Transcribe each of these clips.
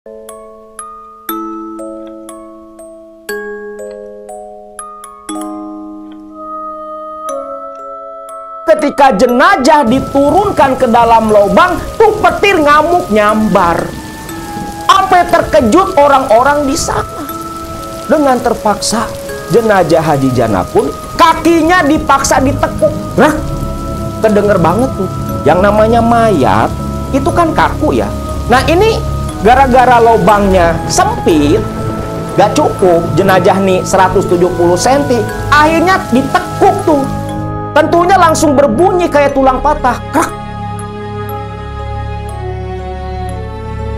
Ketika jenazah diturunkan ke dalam lubang, tuh petir ngamuk nyambar. Sampai terkejut orang-orang di sana. Dengan terpaksa, jenazah Haji Jana pun kakinya dipaksa ditekuk. Nah, kedenger banget tuh. Yang namanya mayat itu kan kaku ya. Nah ini gara-gara lubangnya sempit, gak cukup jenazah nih 170 cm, akhirnya ditekuk tuh. Tentunya langsung berbunyi kayak tulang patah. Krak.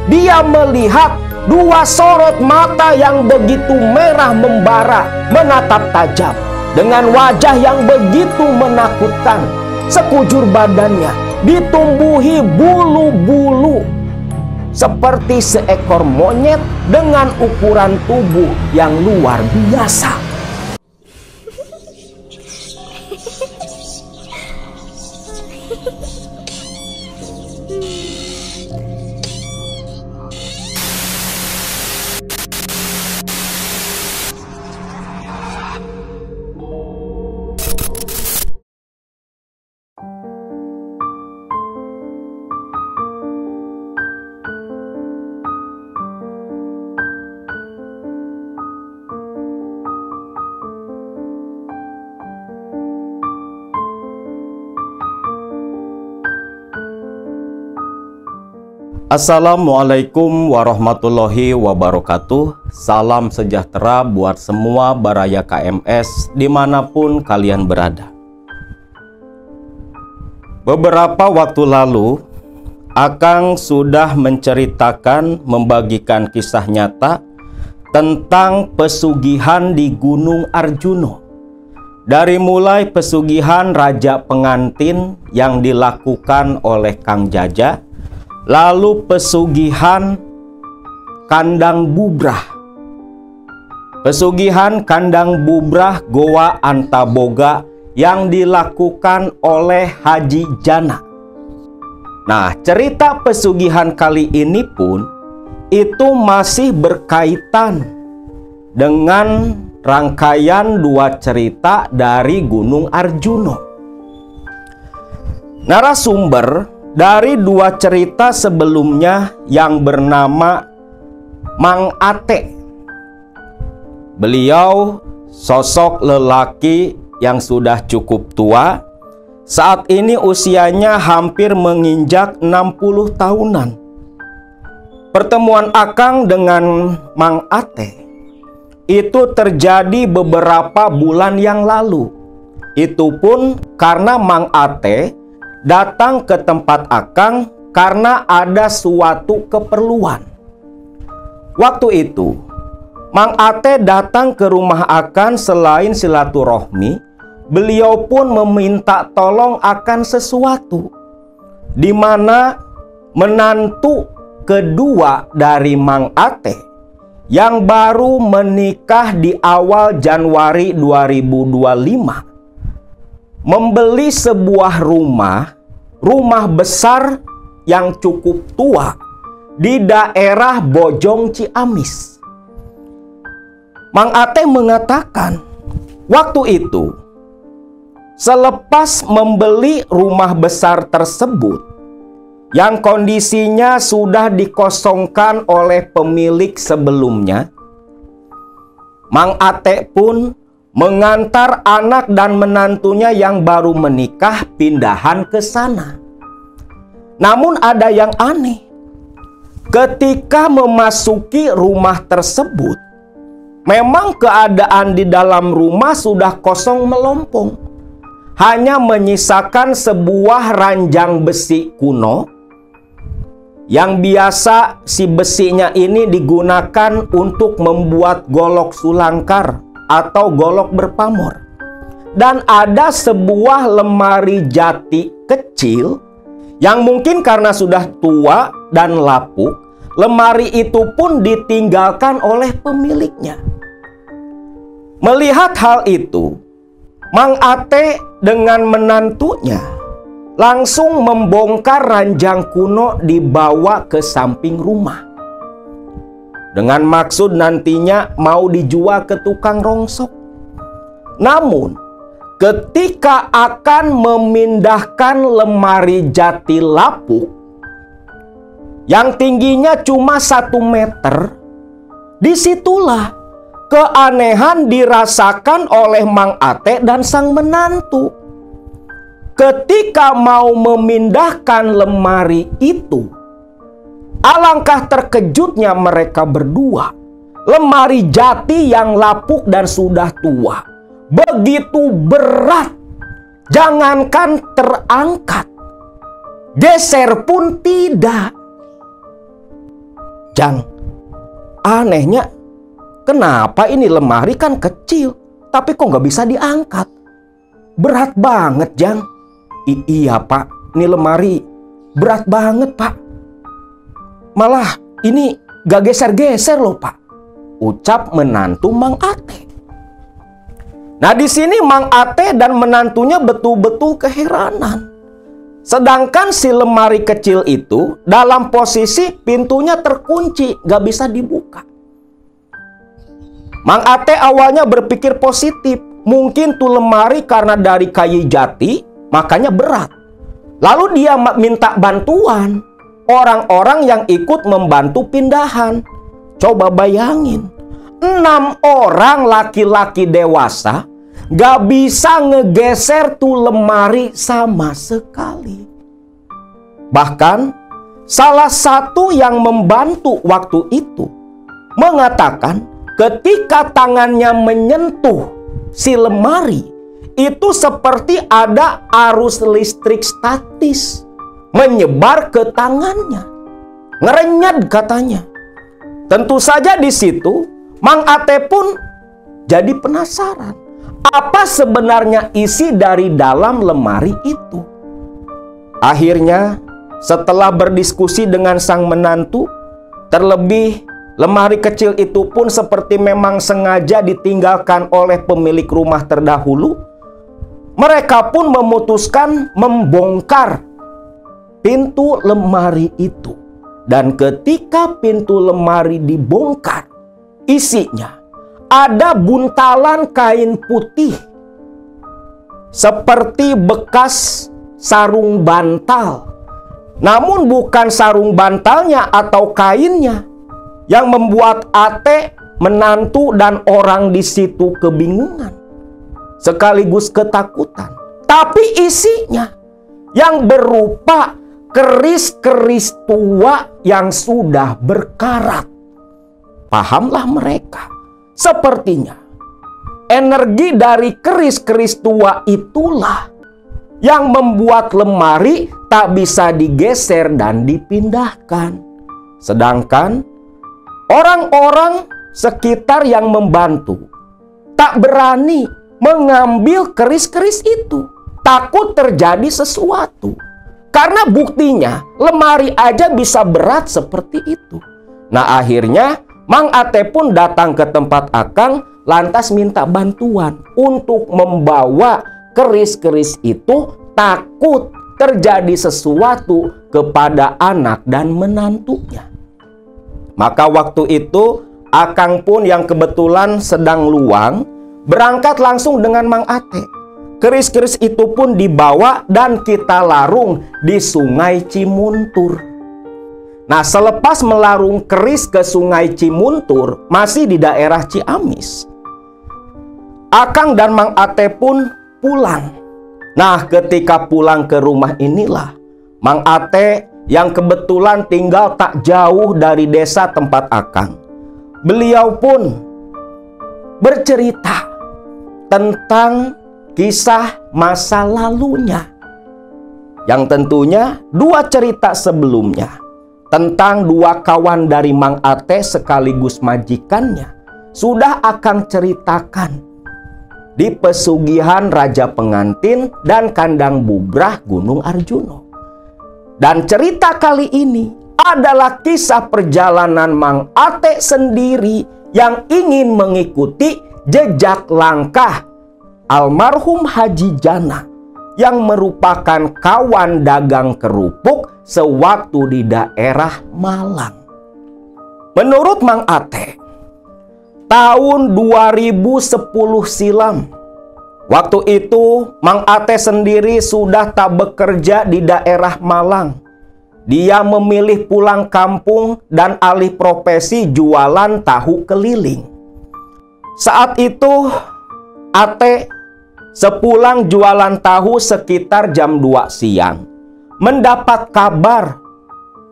Dia melihat dua sorot mata yang begitu merah membara menatap tajam, dengan wajah yang begitu menakutkan. Sekujur badannya ditumbuhi bulu-bulu seperti seekor monyet dengan ukuran tubuh yang luar biasa. Assalamualaikum warahmatullahi wabarakatuh. Salam sejahtera buat semua baraya KMS dimanapun kalian berada. Beberapa waktu lalu, Akang sudah menceritakan, membagikan kisah nyata tentang pesugihan di Gunung Arjuno. Dari mulai pesugihan Raja Pengantin yang dilakukan oleh Kang Jaja, lalu pesugihan Kandang Bubrah, pesugihan Kandang Bubrah Goa Antaboga yang dilakukan oleh Haji Jana. Nah, cerita pesugihan kali ini pun itu masih berkaitan dengan rangkaian dua cerita dari Gunung Arjuno. Narasumber dari dua cerita sebelumnya yang bernama Mang Ate. Beliau sosok lelaki yang sudah cukup tua. Saat ini usianya hampir menginjak 60 tahunan. Pertemuan Akang dengan Mang Ate itu terjadi beberapa bulan yang lalu. Itu pun karena Mang Ate datang ke tempat Akang karena ada suatu keperluan. Waktu itu, Mang Ate datang ke rumah Akang selain silaturahmi, beliau pun meminta tolong akan sesuatu, di mana menantu kedua dari Mang Ate yang baru menikah di awal Januari 2025 membeli sebuah rumah besar yang cukup tua di daerah Bojong Ciamis. Mang Ate mengatakan, waktu itu selepas membeli rumah besar tersebut yang kondisinya sudah dikosongkan oleh pemilik sebelumnya, Mang Ate pun mengantar anak dan menantunya yang baru menikah pindahan ke sana. Namun ada yang aneh. Ketika memasuki rumah tersebut, memang keadaan di dalam rumah sudah kosong melompong. Hanya menyisakan sebuah ranjang besi kuno yang biasa si besinya ini digunakan untuk membuat golok sulangkar atau golok berpamor. Dan ada sebuah lemari jati kecil yang mungkin karena sudah tua dan lapuk, lemari itu pun ditinggalkan oleh pemiliknya. Melihat hal itu, Mang Ate dengan menantunya langsung membongkar ranjang kuno dibawa ke samping rumah. dengan maksud nantinya mau dijual ke tukang rongsok. Namun, ketika akan memindahkan lemari jati lapuk yang tingginya cuma 1 meter, disitulah keanehan dirasakan oleh Mang Ate dan sang menantu. Ketika mau memindahkan lemari itu, alangkah terkejutnya mereka berdua. Lemari jati yang lapuk dan sudah tua, begitu berat, jangankan terangkat, geser pun tidak. Jang, anehnya, kenapa ini lemari kan kecil, tapi kok nggak bisa diangkat? Berat banget, Jang. Iya, Pak, ini lemari berat banget, Pak. Malah ini gak geser-geser loh, Pak, ucap menantu Mang Ate. Nah, di sini Mang Ate dan menantunya betul-betul keheranan. Sedangkan si lemari kecil itu dalam posisi pintunya terkunci, gak bisa dibuka. Mang Ate awalnya berpikir positif. Mungkin tuh lemari karena dari kayu jati, makanya berat. Lalu dia minta bantuan orang-orang yang ikut membantu pindahan. Coba bayangin, 6 orang laki-laki dewasa gak bisa ngegeser tuh lemari sama sekali. Bahkan salah satu yang membantu waktu itu mengatakan ketika tangannya menyentuh si lemari, itu seperti ada arus listrik statis menyebar ke tangannya. Ngerenyet katanya. Tentu saja di situ Mang Ate pun jadi penasaran. Apa sebenarnya isi dari dalam lemari itu? Akhirnya setelah berdiskusi dengan sang menantu, terlebih lemari kecil itu pun seperti memang sengaja ditinggalkan oleh pemilik rumah terdahulu, mereka pun memutuskan membongkar pintu lemari itu. Dan ketika pintu lemari dibongkar, isinya ada buntalan kain putih seperti bekas sarung bantal. Namun bukan sarung bantalnya atau kainnya yang membuat Ate, menantu, dan orang di situ kebingungan sekaligus ketakutan. Tapi isinya yang berupa keris-keris tua yang sudah berkarat. Pahamlah mereka. Sepertinya energi dari keris-keris tua itulah yang membuat lemari tak bisa digeser dan dipindahkan. Sedangkan orang-orang sekitar yang membantu tak berani mengambil keris-keris itu. Takut terjadi sesuatu. Karena buktinya lemari aja bisa berat seperti itu. Nah, akhirnya Mang Ate pun datang ke tempat Akang lantas minta bantuan untuk membawa keris-keris itu, takut terjadi sesuatu kepada anak dan menantunya. Maka waktu itu Akang pun yang kebetulan sedang luang berangkat langsung dengan Mang Ate. Keris-keris itu pun dibawa dan kita larung di Sungai Cimuntur. Nah, selepas melarung keris ke Sungai Cimuntur, masih di daerah Ciamis, Akang dan Mang Ate pun pulang. Nah, ketika pulang ke rumah inilah Mang Ate yang kebetulan tinggal tak jauh dari desa tempat Akang, beliau pun bercerita tentang kisah masa lalunya, yang tentunya 2 cerita sebelumnya tentang 2 kawan dari Mang Ate sekaligus majikannya sudah Akang ceritakan di pesugihan Raja Pengantin dan Kandang Bubrah Gunung Arjuno. Dan cerita kali ini adalah kisah perjalanan Mang Ate sendiri yang ingin mengikuti jejak langkah almarhum Haji Jana yang merupakan kawan dagang kerupuk sewaktu di daerah Malang. Menurut Mang Ate, tahun 2010 silam, waktu itu Mang Ate sendiri sudah tak bekerja di daerah Malang. Dia memilih pulang kampung dan alih profesi jualan tahu keliling. Saat itu Ate sepulang jualan tahu sekitar jam 2 siang, mendapat kabar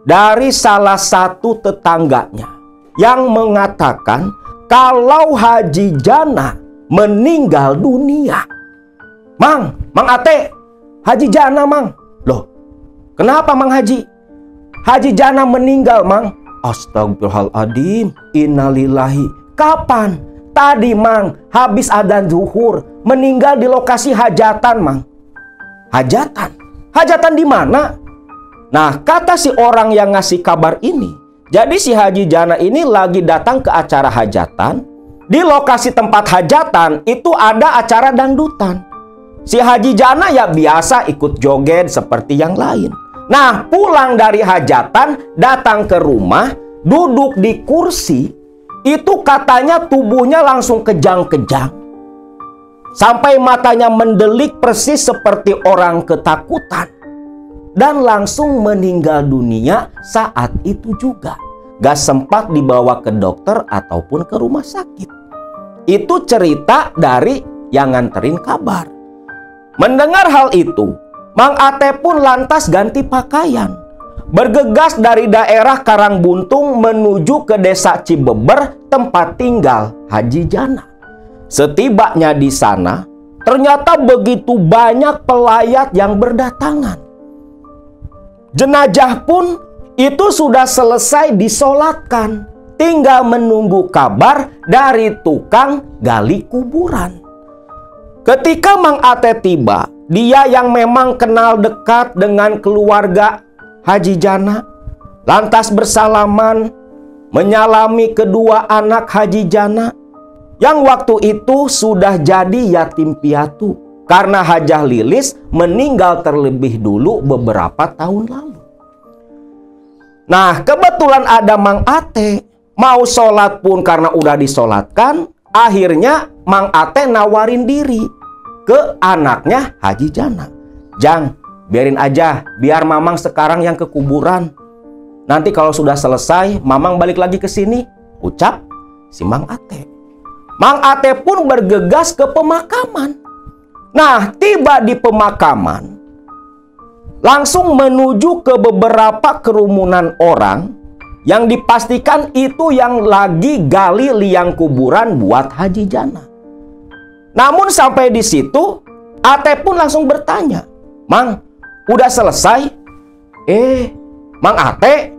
dari salah satu tetangganya yang mengatakan kalau Haji Jana meninggal dunia. Mang Ate, Haji Jana, Mang. Loh, kenapa Mang Haji? Haji Jana meninggal, Mang. Astagfirullahaladzim, innalillahi. Kapan? Tadi, Mang, habis adzan zuhur. Meninggal di lokasi hajatan, Mang. Hajatan? Hajatan di mana? Nah, kata si orang yang ngasih kabar ini, jadi si Haji Jana ini lagi datang ke acara hajatan. Di lokasi tempat hajatan itu ada acara dangdutan. Si Haji Jana ya biasa ikut joget seperti yang lain. Nah, pulang dari hajatan, datang ke rumah, duduk di kursi, itu katanya tubuhnya langsung kejang-kejang. Sampai matanya mendelik persis seperti orang ketakutan. Dan langsung meninggal dunia saat itu juga. Gak sempat dibawa ke dokter ataupun ke rumah sakit. Itu cerita dari yang nganterin kabar. Mendengar hal itu, Mang Ate pun lantas ganti pakaian. Bergegas dari daerah Karangbuntung menuju ke desa Cibeber, tempat tinggal Haji Jana. Setibanya di sana, ternyata begitu banyak pelayat yang berdatangan. Jenazah pun itu sudah selesai disolatkan. Tinggal menunggu kabar dari tukang gali kuburan. Ketika Mang Ate tiba, dia yang memang kenal dekat dengan keluarga Haji Jana, lantas bersalaman, menyalami kedua anak Haji Jana, yang waktu itu sudah jadi yatim piatu, karena Hajah Lilis meninggal terlebih dulu beberapa tahun lalu. Nah, kebetulan ada Mang Ate, mau sholat pun karena udah disolatkan, akhirnya Mang Ate nawarin diri ke anaknya Haji Jana. Jang, biarin aja, biar Mamang sekarang yang ke kuburan. Nanti kalau sudah selesai, Mamang balik lagi ke sini, ucap si Mang Ate. Mang Ate pun bergegas ke pemakaman. Nah, tiba di pemakaman, langsung menuju ke beberapa kerumunan orang yang dipastikan itu yang lagi gali liang kuburan buat Haji Jana. Namun sampai di situ, Ate pun langsung bertanya, Mang, udah selesai? Mang Ate?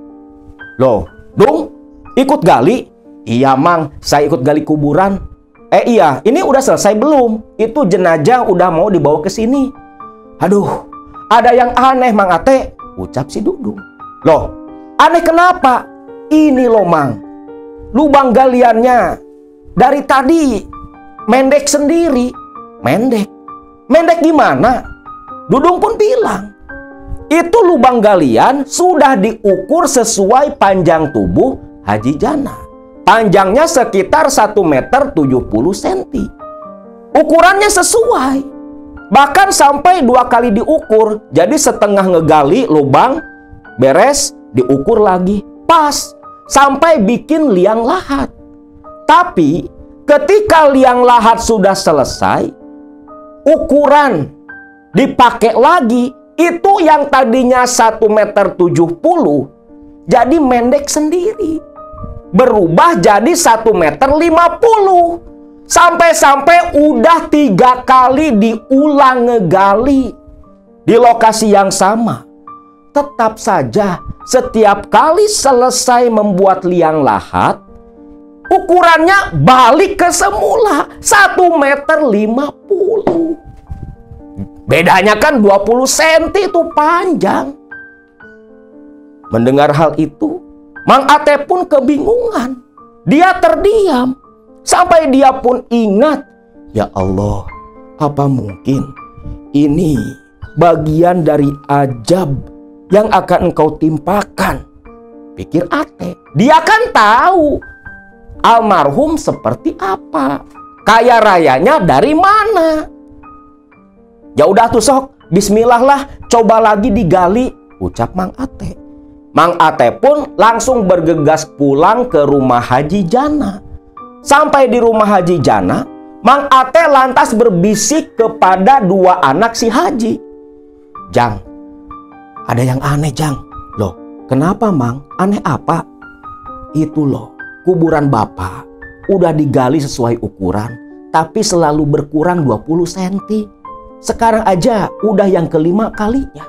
Loh, Dung, ikut gali? Iya, Mang, saya ikut gali kuburan. Iya, ini udah selesai belum? Itu jenazah udah mau dibawa ke sini. Aduh, ada yang aneh, Mang Ate, ucap si Dudung. Loh, aneh kenapa? Ini loh, Mang, lubang galiannya dari tadi mendek sendiri. Mendek gimana? Dudung pun bilang, itu lubang galian sudah diukur sesuai panjang tubuh Haji Jana. Panjangnya sekitar 1,70 meter. Ukurannya sesuai. Bahkan sampai 2 kali diukur. Jadi setengah ngegali lubang, beres, diukur lagi, pas. Sampai bikin liang lahat. Tapi ketika liang lahat sudah selesai, ukuran dipakai lagi, itu yang tadinya 1,70 meter jadi mendek sendiri, berubah jadi 1,50 meter. Sampai-sampai udah 3 kali diulang ngegali di lokasi yang sama. Tetap saja setiap kali selesai membuat liang lahat, ukurannya balik ke semula 1,50 meter. Bedanya kan 20 cm itu panjang. Mendengar hal itu, Mang Ate pun kebingungan. Dia terdiam. Sampai dia pun ingat, ya Allah, apa mungkin ini bagian dari ajab yang akan engkau timpakan Pikir Ate. Dia kan tahu almarhum seperti apa, kaya rayanya dari mana. Ya udah tuh sok, bismillah lah, coba lagi digali, ucap Mang Ate. Mang Ate pun langsung bergegas pulang ke rumah Haji Jana. Sampai di rumah Haji Jana, Mang Ate lantas berbisik kepada dua anak si Haji. Jang, ada yang aneh Jang. Loh, kenapa Mang? Aneh apa? Itu loh, kuburan Bapak udah digali sesuai ukuran, tapi selalu berkurang 20 cm. Sekarang aja udah yang kelima kalinya.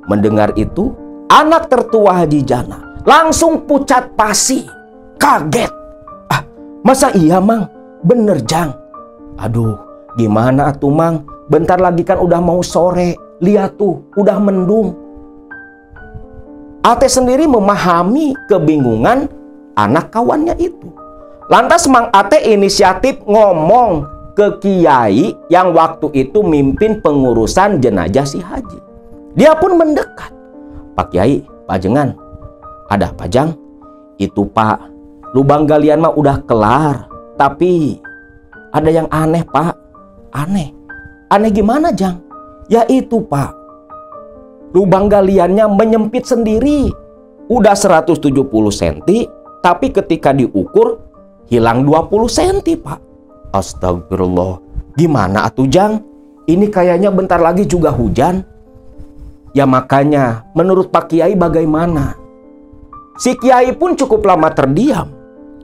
Mendengar itu, anak tertua Haji Jana langsung pucat pasi, kaget. Ah, masa iya Mang? Bener Jang. Aduh, gimana atuh Mang? Bentar lagi kan udah mau sore. Lihat tuh, udah mendung. Ate sendiri memahami kebingungan anak kawannya itu. Lantas Mang Ate inisiatif ngomong ke kiai yang waktu itu mimpin pengurusan jenazah si Haji. Dia pun mendekat. Pak Kiai, Pak Jengan, ada apa Jang? Itu Pak, lubang galian mah udah kelar, tapi ada yang aneh Pak. Aneh? Aneh gimana Jang? Ya itu Pak, lubang galiannya menyempit sendiri. Udah 170 cm, tapi ketika diukur hilang 20 cm Pak. Astagfirullah. Gimana atuh Jang? Ini kayaknya bentar lagi juga hujan. Ya makanya, menurut Pak Kiai bagaimana? Si Kiai pun cukup lama terdiam.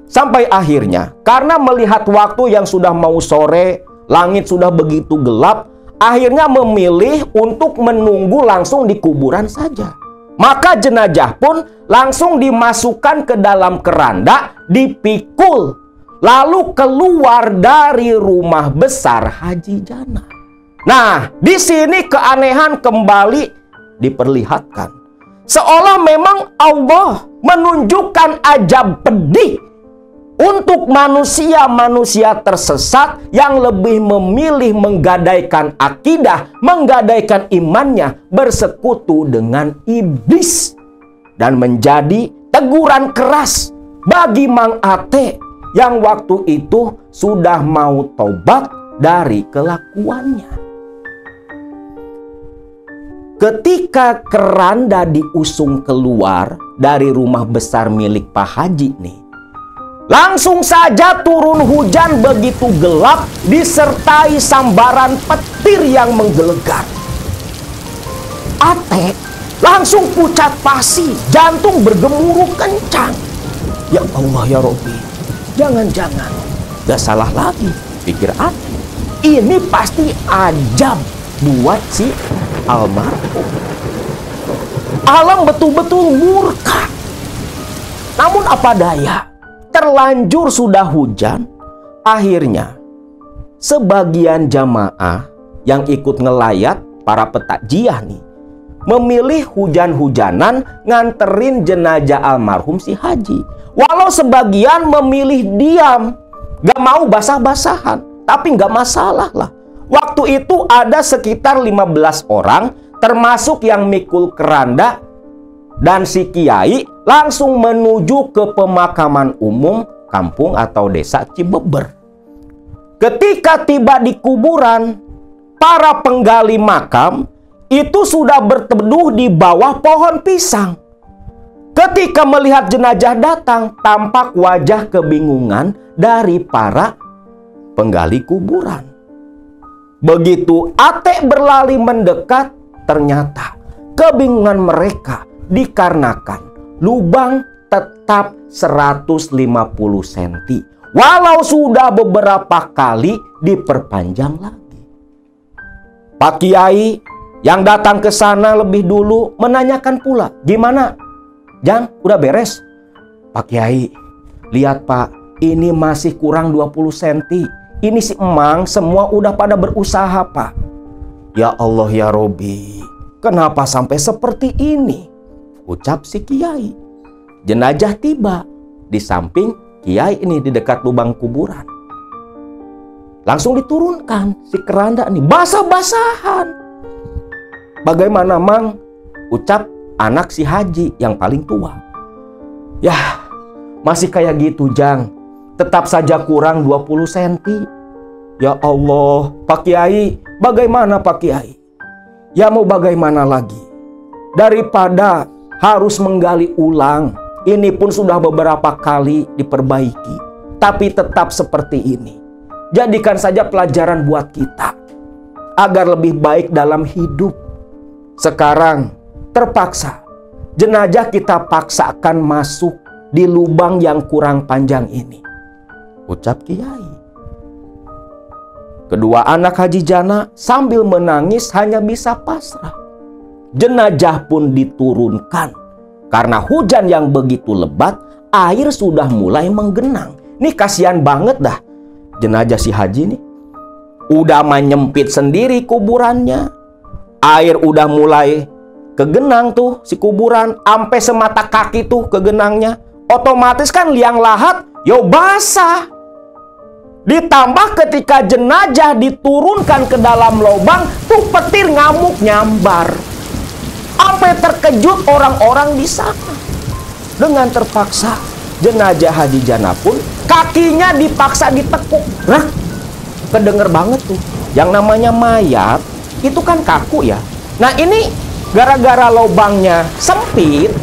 Sampai akhirnya, karena melihat waktu yang sudah mau sore, langit sudah begitu gelap, akhirnya memilih untuk menunggu langsung di kuburan saja. Maka jenazah pun langsung dimasukkan ke dalam keranda, dipikul, lalu keluar dari rumah besar Haji Jana. Nah, di sini keanehan kembali diperlihatkan. Seolah memang Allah menunjukkan ajab pedih untuk manusia-manusia tersesat yang lebih memilih menggadaikan akidah, menggadaikan imannya, bersekutu dengan iblis. Dan menjadi teguran keras bagi Mang Ate yang waktu itu sudah mau tobat dari kelakuannya. Ketika keranda diusung keluar dari rumah besar milik Pak Haji nih, langsung saja turun hujan begitu gelap disertai sambaran petir yang menggelegar. Ate langsung pucat pasi, jantung bergemuruh kencang. Ya Allah ya Robbi, jangan-jangan gak salah lagi, pikir Ate. Ini pasti ajab buat si almarhum. Alam betul-betul murka. Namun apa daya, terlanjur sudah hujan. Akhirnya sebagian jamaah yang ikut ngelayat, para petakjiah nih, memilih hujan-hujanan nganterin jenazah almarhum si Haji. Walau sebagian memilih diam, gak mau basah-basahan, tapi gak masalah lah. Waktu itu ada sekitar 15 orang, termasuk yang mikul keranda, dan si Kiai langsung menuju ke pemakaman umum kampung atau desa Cibeber. Ketika tiba di kuburan, para penggali makam itu sudah berteduh di bawah pohon pisang. Ketika melihat jenazah datang, tampak wajah kebingungan dari para penggali kuburan. Begitu Ate berlari mendekat, ternyata kebingungan mereka dikarenakan lubang tetap 150 cm. Walau sudah beberapa kali diperpanjang lagi. Pak Kiai yang datang ke sana lebih dulu menanyakan pula, gimana? Jang, udah beres? Pak Kiai, lihat Pak, ini masih kurang 20 cm. Ini si Emang semua udah pada berusaha Pak. Ya Allah ya Robbi, kenapa sampai seperti ini? Ucap si Kiai. Jenazah tiba di samping Kiai ini di dekat lubang kuburan. Langsung diturunkan si keranda nih, basah-basahan. Bagaimana Mang? Ucap anak si Haji yang paling tua. Ya, masih kayak gitu, Jang. Tetap saja kurang 20 cm. Ya Allah, Pak Kiai, bagaimana Pak Kiai? Ya mau bagaimana lagi? Daripada harus menggali ulang, ini pun sudah beberapa kali diperbaiki, tapi tetap seperti ini. Jadikan saja pelajaran buat kita, agar lebih baik dalam hidup. Sekarang terpaksa, jenazah kita paksakan masuk di lubang yang kurang panjang ini, ucap Kiai. Kedua anak Haji Jana sambil menangis hanya bisa pasrah. Jenazah pun diturunkan. Karena hujan yang begitu lebat, air sudah mulai menggenang. Nih kasihan banget dah jenazah si Haji nih. Udah menyempit sendiri kuburannya. Air udah mulai kegenang tuh si kuburan. Sampai semata kaki tuh kegenangnya. Otomatis kan liang lahat, yo basah. Ditambah ketika jenazah diturunkan ke dalam lubang, tuh petir ngamuk nyambar. Sampai terkejut orang-orang di sana. Dengan terpaksa, jenazah Haji Jana pun kakinya dipaksa ditekuk. Nah, kedenger banget tuh. Yang namanya mayat, itu kan kaku ya. Nah ini gara-gara lubangnya sempit,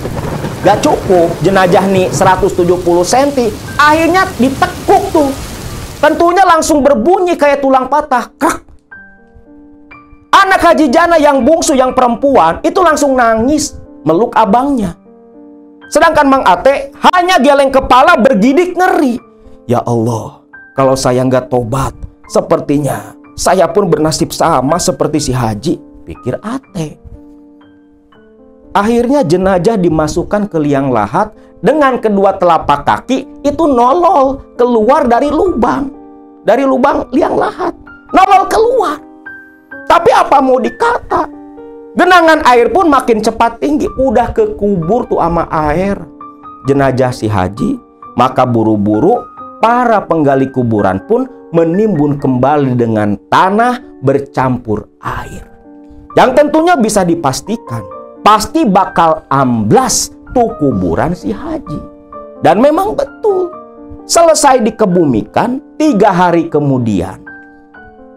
gak cukup jenazah nih 170 cm, akhirnya ditekuk tuh. Tentunya langsung berbunyi kayak tulang patah. Krak. Anak Haji Jana yang bungsu, yang perempuan, itu langsung nangis meluk abangnya. Sedangkan Mang Ate hanya geleng kepala bergidik ngeri. Ya Allah, kalau saya nggak tobat, sepertinya saya pun bernasib sama seperti si Haji, pikir Ate. Akhirnya jenazah dimasukkan ke liang lahat dengan kedua telapak kaki itu nolol keluar dari lubang liang lahat, nolol keluar. Tapi apa mau dikata, genangan air pun makin cepat tinggi, udah kekubur tuh ama air jenazah si Haji. Maka buru-buru para penggali kuburan pun menimbun kembali dengan tanah bercampur air, yang tentunya bisa dipastikan pasti bakal amblas tuh kuburan si Haji. Dan memang betul, selesai dikebumikan 3 hari kemudian,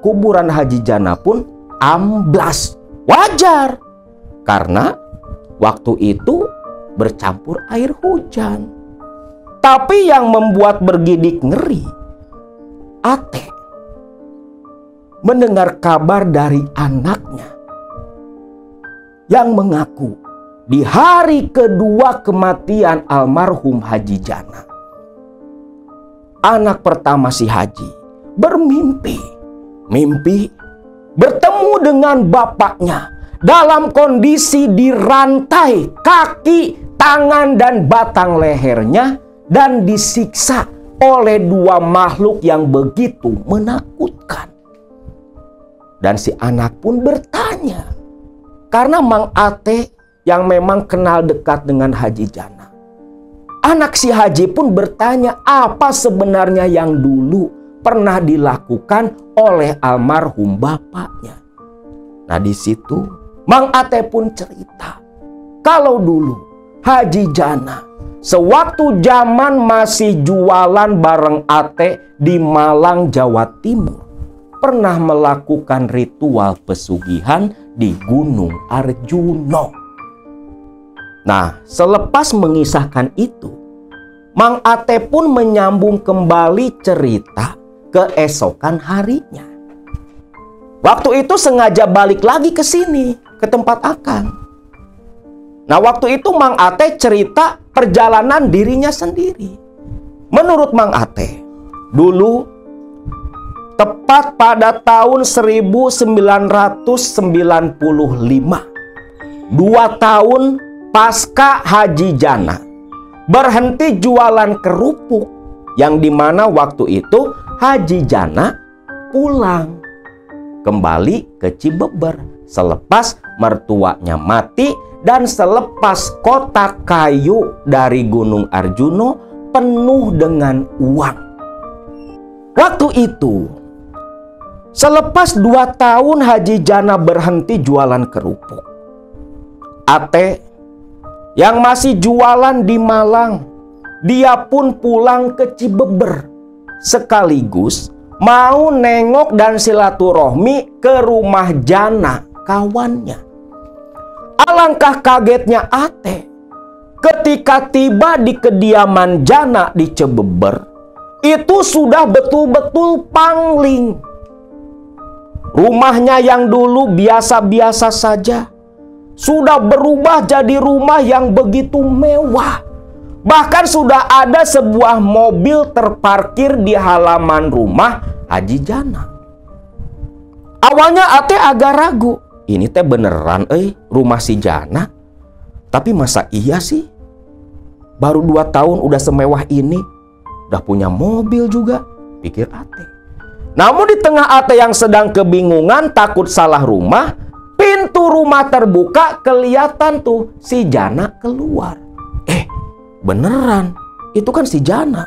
kuburan Haji Jana pun amblas. Wajar, karena waktu itu bercampur air hujan. Tapi yang membuat bergidik ngeri, Ate mendengar kabar dari anaknya yang mengaku di hari kedua kematian almarhum Haji Jana, anak pertama si Haji bermimpi bertemu dengan bapaknya dalam kondisi dirantai kaki, tangan, dan batang lehernya, dan disiksa oleh 2 makhluk yang begitu menakutkan. Dan si anak pun bertanya, karena Mang Ate yang memang kenal dekat dengan Haji Jana, anak si Haji pun bertanya apa sebenarnya yang dulu pernah dilakukan oleh almarhum bapaknya. Nah di situ Mang Ate pun cerita kalau dulu Haji Jana sewaktu zaman masih jualan bareng Ate di Malang, Jawa Timur, pernah melakukan ritual pesugihan di Gunung Arjuno. Nah, selepas mengisahkan itu, Mang Ate pun menyambung kembali cerita keesokan harinya. Waktu itu sengaja balik lagi ke sini, ke tempat Akang. Nah, waktu itu Mang Ate cerita perjalanan dirinya sendiri. Menurut Mang Ate, dulu tepat pada tahun 1995, 2 tahun pasca Haji Jana berhenti jualan kerupuk, yang dimana waktu itu Haji Jana pulang kembali ke Cibeber selepas mertuanya mati dan selepas kotak kayu dari Gunung Arjuno penuh dengan uang. Waktu itu, selepas 2 tahun Haji Jana berhenti jualan kerupuk, Ate yang masih jualan di Malang dia pun pulang ke Cibeber, sekaligus mau nengok dan silaturahmi ke rumah Jana, kawannya. Alangkah kagetnya Ate ketika tiba di kediaman Jana di Cibeber. Itu sudah betul-betul pangling. Rumahnya yang dulu biasa-biasa saja sudah berubah jadi rumah yang begitu mewah. Bahkan sudah ada sebuah mobil terparkir di halaman rumah Haji Jana. Awalnya Ate agak ragu. Ini teh beneran rumah si Jana? Tapi masa iya sih? Baru 2 tahun udah semewah ini. Udah punya mobil juga, pikir Ate. Namun di tengah Ate yang sedang kebingungan, takut salah rumah, pintu rumah terbuka, kelihatan tuh si Jana keluar. Beneran, itu kan si Jana.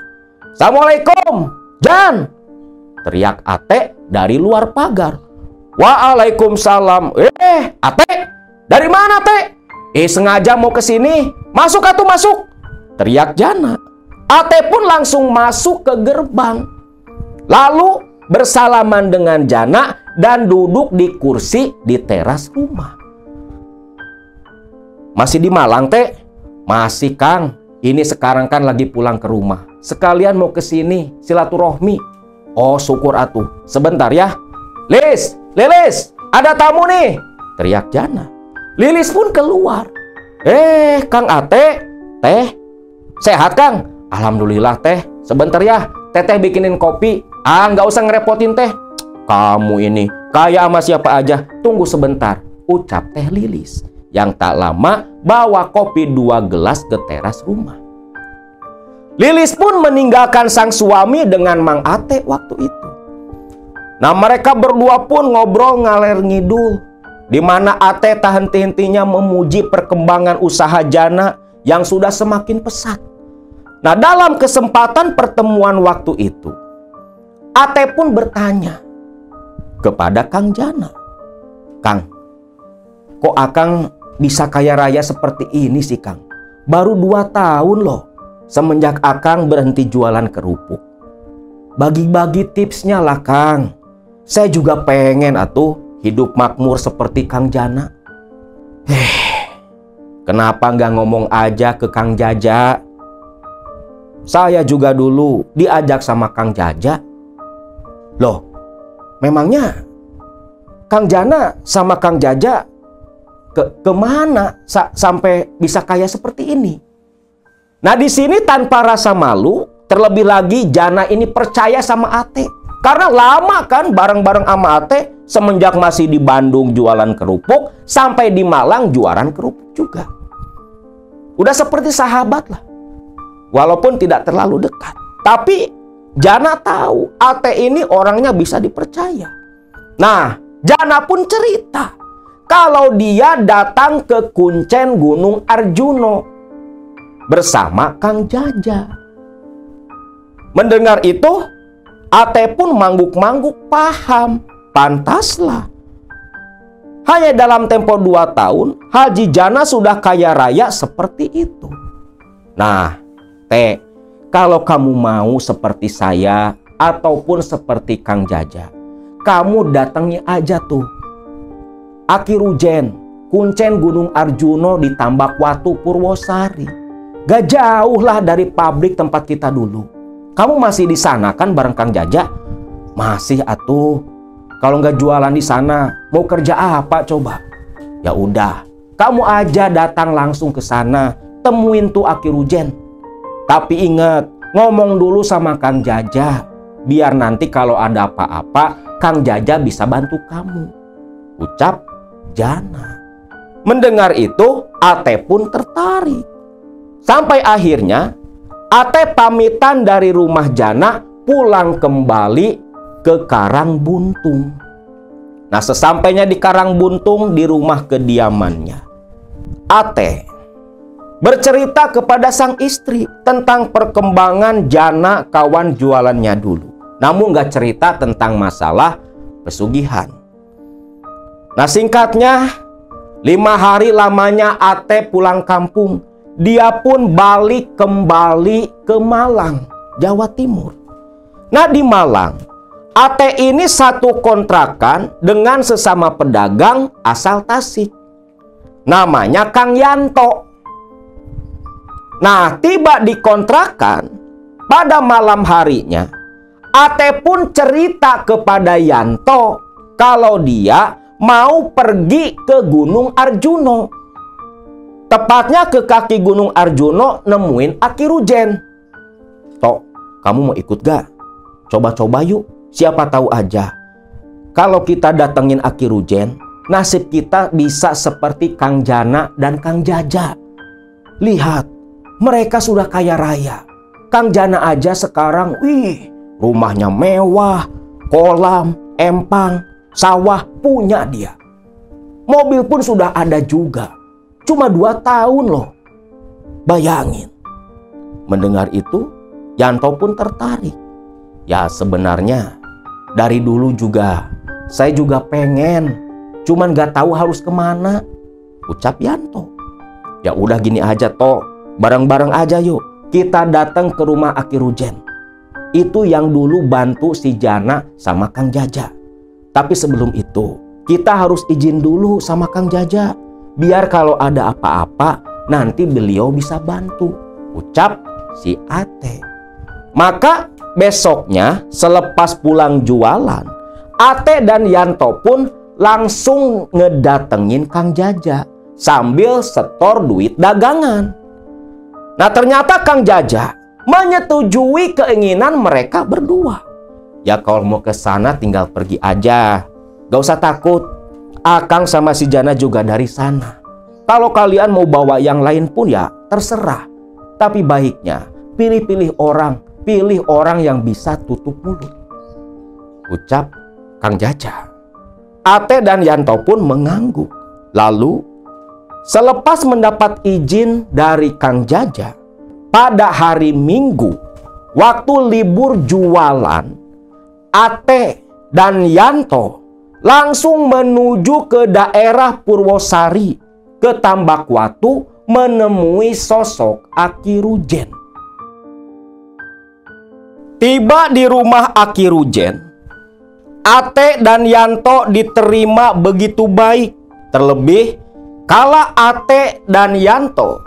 Assalamualaikum, Jan! Teriak Ate dari luar pagar. Waalaikumsalam. Ate, dari mana, Ate? Sengaja mau ke sini. Masuk atuh, masuk. Teriak Jana. Ate pun langsung masuk ke gerbang. Lalu bersalaman dengan Jana dan duduk di kursi di teras rumah. Masih di Malang, Teh? Masih, Kang. Ini sekarang kan lagi pulang ke rumah. Sekalian mau ke sini silaturahmi. Oh, syukur atuh. Sebentar ya. Lilis, ada tamu nih. Teriak Jana. Lilis pun keluar. Kang Ate, Teh. Sehat, Kang? Alhamdulillah, Teh. Sebentar ya. Teteh bikinin kopi. Nggak usah ngerepotin, Teh. Kamu ini kayak sama siapa aja. Tunggu sebentar, ucap Teh Lilis. Yang tak lama bawa kopi 2 gelas ke teras rumah. Lilis pun meninggalkan sang suami dengan Mang Ate waktu itu. Nah, mereka berdua pun ngobrol ngaler ngidul, di mana Ate tak henti-hentinya memuji perkembangan usaha Jana yang sudah semakin pesat. Nah, dalam kesempatan pertemuan waktu itu, Ate pun bertanya kepada Kang Jana, Kang, kok Akang bisa kaya raya seperti ini sih, Kang? Baru 2 tahun loh semenjak Akang berhenti jualan kerupuk. Bagi-bagi tipsnya lah, Kang. Saya juga pengen hidup makmur seperti Kang Jana. Kenapa nggak ngomong aja ke Kang Jaja? Saya juga dulu diajak sama Kang Jaja. Loh, memangnya Kang Jana sama Kang Jaja kemana sampai bisa kaya seperti ini? Nah, di sini tanpa rasa malu, terlebih lagi Jana ini percaya sama Ate. Karena lama kan bareng-bareng sama Ate, semenjak masih di Bandung jualan kerupuk, sampai di Malang jualan kerupuk juga. Udah seperti sahabat lah. Walaupun tidak terlalu dekat. Tapi Jana tahu Ate ini orangnya bisa dipercaya. Nah, Jana pun cerita kalau dia datang ke Kuncen Gunung Arjuno bersama Kang Jaja. Mendengar itu, Ate pun mangguk-mangguk paham. Pantaslah. Hanya dalam tempo 2 tahun, Haji Jana sudah kaya raya seperti itu. Nah, Teh, kalau kamu mau seperti saya ataupun seperti Kang Jaja, kamu datangi aja tuh Akirujen, Kuncen Gunung Arjuno di Tambakwatu, Purwosari. Gak jauh lah dari pabrik tempat kita dulu. Kamu masih di sana kan bareng Kang Jaja? Masih atuh. Kalau nggak jualan di sana, mau kerja apa coba? Ya udah, kamu aja datang langsung ke sana, temuin tuh Akirujen. Tapi ingat, ngomong dulu sama Kang Jaja, biar nanti kalau ada apa-apa, Kang Jaja bisa bantu kamu. Ucap Jana. Mendengar itu, Ate pun tertarik. Sampai akhirnya, Ate pamitan dari rumah Jana pulang kembali ke Karangbuntung. Nah, sesampainya di Karangbuntung, di rumah kediamannya, Ate bercerita kepada sang istri tentang perkembangan Jana kawan jualannya dulu. Namun gak cerita tentang masalah pesugihan. Nah, singkatnya 5 hari lamanya Ate pulang kampung. dia pun balik kembali ke Malang, Jawa Timur. Nah, di Malang, Ate ini satu kontrakan dengan sesama pedagang asal Tasik. Namanya Kang Yanto. Nah, tiba di kontrakan pada malam harinya, Ate pun cerita kepada Yanto kalau dia mau pergi ke Gunung Arjuno. Tepatnya ke kaki Gunung Arjuno nemuin Aki Rujen. Tok, kamu mau ikut gak? Coba-coba yuk, siapa tahu aja. Kalau kita datengin Aki Rujen, nasib kita bisa seperti Kang Jana dan Kang Jaja. Lihat, mereka sudah kaya raya. Kang Jana aja sekarang, wih, rumahnya mewah, kolam, empang, sawah punya dia. Mobil pun sudah ada juga. Cuma 2 tahun loh. Bayangin. Mendengar itu, Yanto pun tertarik. Ya sebenarnya dari dulu juga saya juga pengen, cuman gak tahu harus kemana, ucap Yanto. Ya udah gini aja toh, bareng-bareng aja yuk. Kita datang ke rumah Aki Rujen. Itu yang dulu bantu si Jana sama Kang Jaja. Tapi sebelum itu, kita harus izin dulu sama Kang Jaja. Biar kalau ada apa-apa, nanti beliau bisa bantu, ucap si Ate. Maka besoknya selepas pulang jualan, Ate dan Yanto pun langsung ngedatengin Kang Jaja sambil setor duit dagangan. Nah, ternyata Kang Jaja menyetujui keinginan mereka berdua. Ya kalau mau ke sana tinggal pergi aja, gak usah takut. Akang sama si Jana juga dari sana. Kalau kalian mau bawa yang lain pun ya terserah. Tapi baiknya pilih orang yang bisa tutup mulut, ucap Kang Jaja. Ate dan Yanto pun mengangguk. Lalu selepas mendapat izin dari Kang Jaja, pada hari Minggu waktu libur jualan, Ate dan Yanto langsung menuju ke daerah Purwosari, ke Tambakwatu, menemui sosok Aki Rujen. Tiba di rumah Aki Rujen, Ate dan Yanto diterima begitu baik. Terlebih kala Ate dan Yanto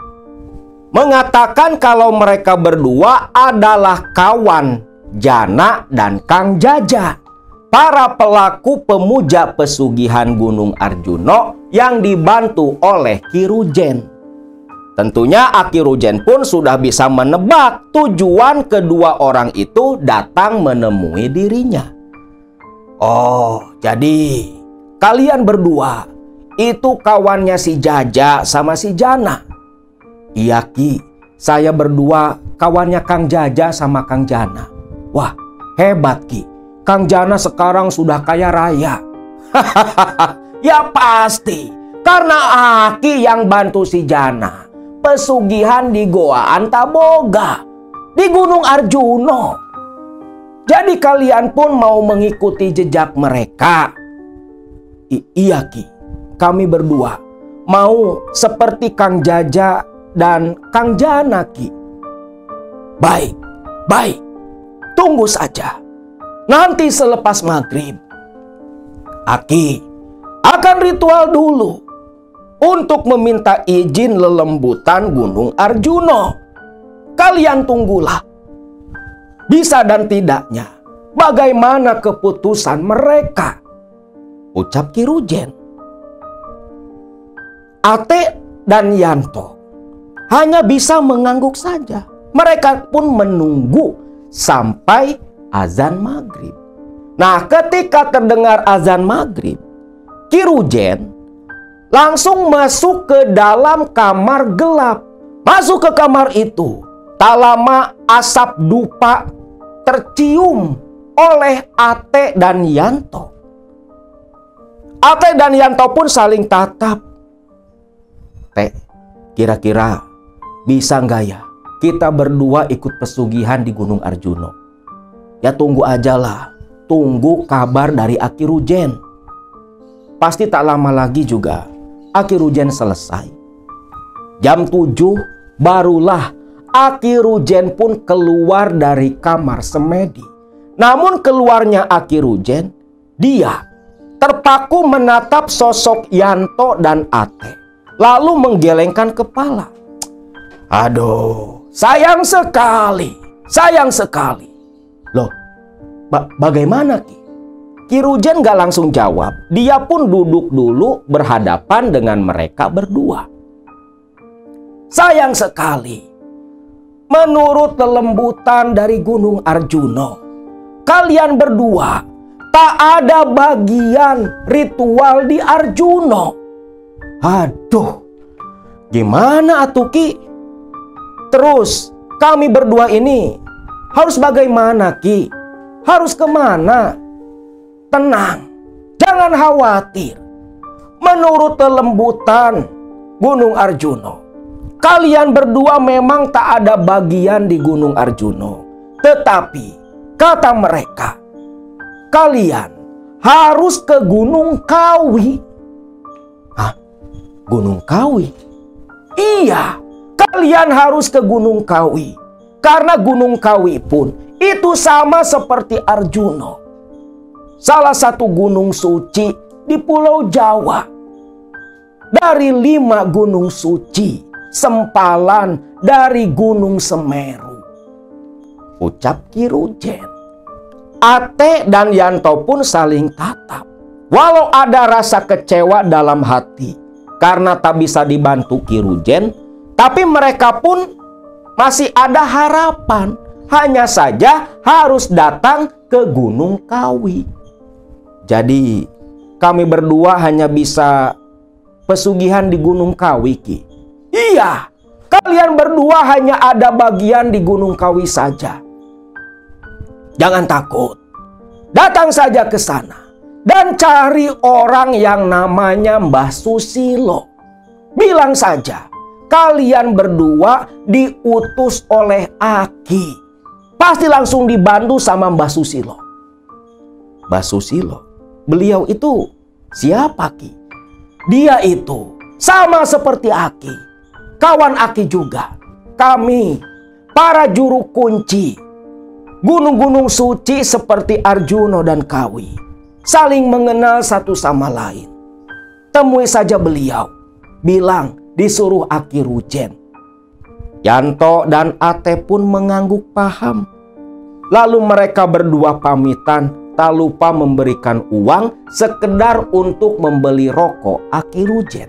mengatakan kalau mereka berdua adalah kawan Jana dan Kang Jaja, para pelaku pemuja pesugihan Gunung Arjuno yang dibantu oleh Ki Rujen. Tentunya Aki Rujen pun sudah bisa menebak tujuan kedua orang itu datang menemui dirinya. Oh, jadi kalian berdua itu kawannya si Jaja sama si Jana? Iya Ki, saya berdua kawannya Kang Jaja sama Kang Jana. Wah, hebat Ki. Kang Jana sekarang sudah kaya raya. Ya pasti, karena Aki yang bantu si Jana pesugihan di Goa Antaboga, di Gunung Arjuno. Jadi kalian pun mau mengikuti jejak mereka? Iya Ki, kami berdua mau seperti Kang Jaja dan Kang Jana Ki. Baik, baik. Tunggu saja. Nanti selepas maghrib, Aki akan ritual dulu untuk meminta izin lelembutan Gunung Arjuno. Kalian tunggulah. Bisa dan tidaknya, bagaimana keputusan mereka, ucap Ki Rujen. Ate dan Yanto hanya bisa mengangguk saja. Mereka pun menunggu sampai azan maghrib. Nah, ketika terdengar azan maghrib, Ki Rujen langsung masuk ke dalam kamar gelap. Masuk ke kamar itu, tak lama asap dupa tercium oleh Ate dan Yanto. Ate dan Yanto pun saling tatap. Teh, kira-kira bisa nggak ya kita berdua ikut pesugihan di Gunung Arjuno? Ya tunggu aja lah, tunggu kabar dari Aki Rujen. Pasti tak lama lagi juga Aki Rujen selesai. Jam 7 barulah Aki Rujen pun keluar dari kamar semedi. Namun keluarnya Aki Rujen, dia terpaku menatap sosok Yanto dan Ate, lalu menggelengkan kepala. Aduh, sayang sekali, sayang sekali. Loh, bagaimana Ki? Ki Rujen gak langsung jawab. Dia pun duduk dulu berhadapan dengan mereka berdua. Sayang sekali. Menurut kelembutan dari Gunung Arjuno, kalian berdua tak ada bagian ritual di Arjuno. Aduh, gimana atuh Ki? Terus kami berdua ini harus bagaimana Ki? Harus kemana? Tenang, jangan khawatir. Menurut kelembutan Gunung Arjuno, kalian berdua memang tak ada bagian di Gunung Arjuno. Tetapi kata mereka, kalian harus ke Gunung Kawi. Hah? Gunung Kawi? Iya, kalian harus ke Gunung Kawi. Karena Gunung Kawi pun itu sama seperti Arjuno, salah satu gunung suci di Pulau Jawa. Dari 5 gunung suci, sempalan dari Gunung Semeru, ucap Ki Rujen. Ate dan Yanto pun saling tatap. Walau ada rasa kecewa dalam hati karena tak bisa dibantu Ki Rujen, tapi mereka pun masih ada harapan. Hanya saja harus datang ke Gunung Kawi. Jadi kami berdua hanya bisa pesugihan di Gunung Kawi Ki. Iya, kalian berdua hanya ada bagian di Gunung Kawi saja. Jangan takut, datang saja ke sana dan cari orang yang namanya Mbah Susilo. Bilang saja kalian berdua diutus oleh Aki. Pasti langsung dibantu sama Mbah Susilo. Mbah Susilo, beliau itu siapa Ki? Dia itu sama seperti Aki, kawan Aki juga. Kami para juru kunci gunung-gunung suci seperti Arjuno dan Kawi, saling mengenal satu sama lain. Temui saja beliau, bilang disuruh Aki Rujen. Yanto dan Ate pun mengangguk paham. Lalu mereka berdua pamitan, tak lupa memberikan uang sekedar untuk membeli rokok Aki Rujen.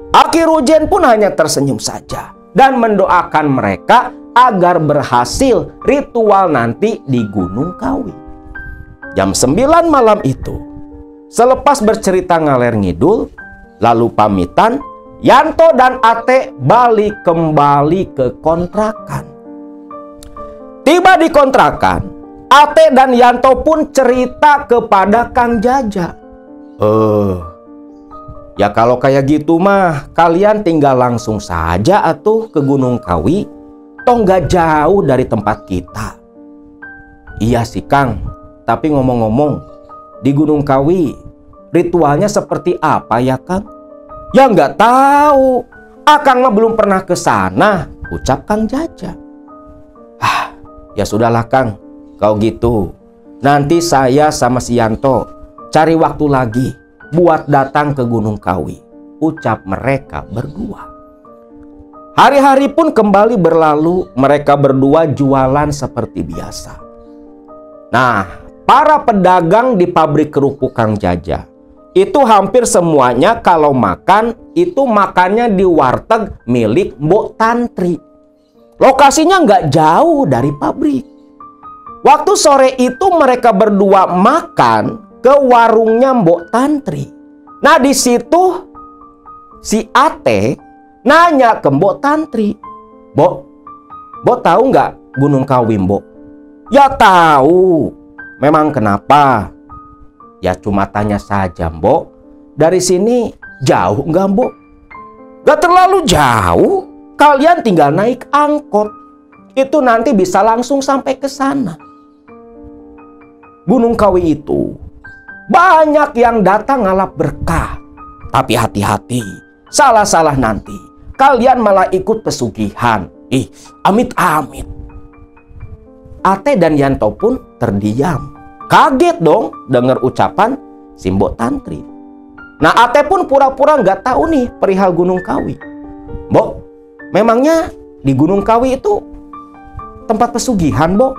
Aki Rujen pun hanya tersenyum saja dan mendoakan mereka agar berhasil ritual nanti di Gunung Kawi. Jam 9 malam itu, selepas bercerita ngaler ngidul, lalu pamitan, Yanto dan Ate balik kembali ke kontrakan. Tiba di kontrakan, Ate dan Yanto pun cerita kepada Kang Jaja. Ya kalau kayak gitu mah kalian tinggal langsung saja atuh ke Gunung Kawi. Toh nggak jauh dari tempat kita. Iya sih Kang, tapi ngomong-ngomong, di Gunung Kawi ritualnya seperti apa ya Kang? Ya nggak tahu, Akang mah belum pernah ke sana, ucap Kang Jaja. Ya sudahlah Kang, kalau gitu nanti saya sama si Yanto cari waktu lagi buat datang ke Gunung Kawi, ucap mereka berdua. Hari-hari pun kembali berlalu, mereka berdua jualan seperti biasa. Nah, para pedagang di pabrik kerupuk Kang Jaja itu hampir semuanya kalau makan itu makannya di warteg milik Mbok Tantri. Lokasinya nggak jauh dari pabrik. Waktu sore itu mereka berdua makan ke warungnya Mbok Tantri. Nah di situ si Ate nanya ke Mbok Tantri, Mbok tahu nggak Gunung Kawi Mbok? Ya tahu. Memang kenapa? Ya cuma tanya saja Mbok. Dari sini jauh nggak Mbok? Gak terlalu jauh. Kalian tinggal naik angkot. Itu nanti bisa langsung sampai ke sana. Gunung Kawi itu banyak yang datang ngalap berkah. Tapi hati-hati, salah-salah nanti kalian malah ikut pesugihan. Ih, amit-amit. Ate dan Yanto pun terdiam. Kaget dong dengar ucapan si Mbok Tantri. Nah, Ate pun pura-pura nggak tahu nih perihal Gunung Kawi. Mbok, memangnya di Gunung Kawi itu tempat pesugihan, Mbok?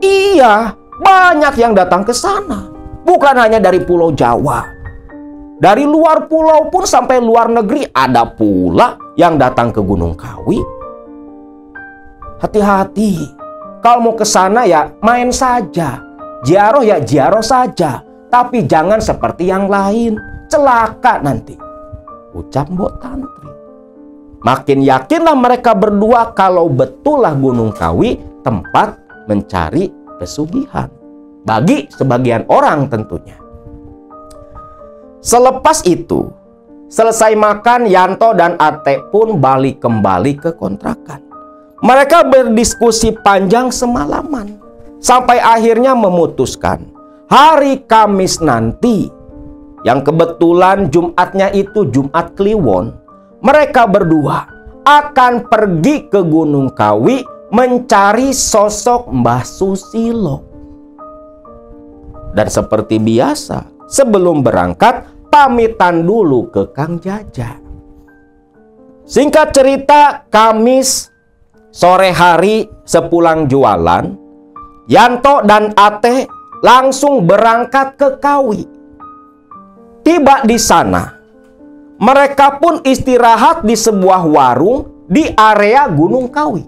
Iya, banyak yang datang ke sana. Bukan hanya dari Pulau Jawa. Dari luar pulau pun sampai luar negeri ada pula yang datang ke Gunung Kawi. Hati-hati. Kalau mau ke sana ya main saja. Ziarah ya ziarah saja. Tapi jangan seperti yang lain. Celaka nanti. Ucap Mbok Tantri. Makin yakinlah mereka berdua kalau betullah Gunung Kawi tempat mencari pesugihan. Bagi sebagian orang tentunya. Selepas itu, selesai makan, Yanto dan Ate pun balik kembali ke kontrakan. Mereka berdiskusi panjang semalaman. Sampai akhirnya memutuskan hari Kamis nanti, yang kebetulan Jumatnya itu Jumat Kliwon, mereka berdua akan pergi ke Gunung Kawi mencari sosok Mbah Susilo. Dan seperti biasa, sebelum berangkat, pamitan dulu ke Kang Jaja. Singkat cerita, Kamis sore hari sepulang jualan, Yanto dan Ate langsung berangkat ke Kawi. Tiba di sana, mereka pun istirahat di sebuah warung di area Gunung Kawi.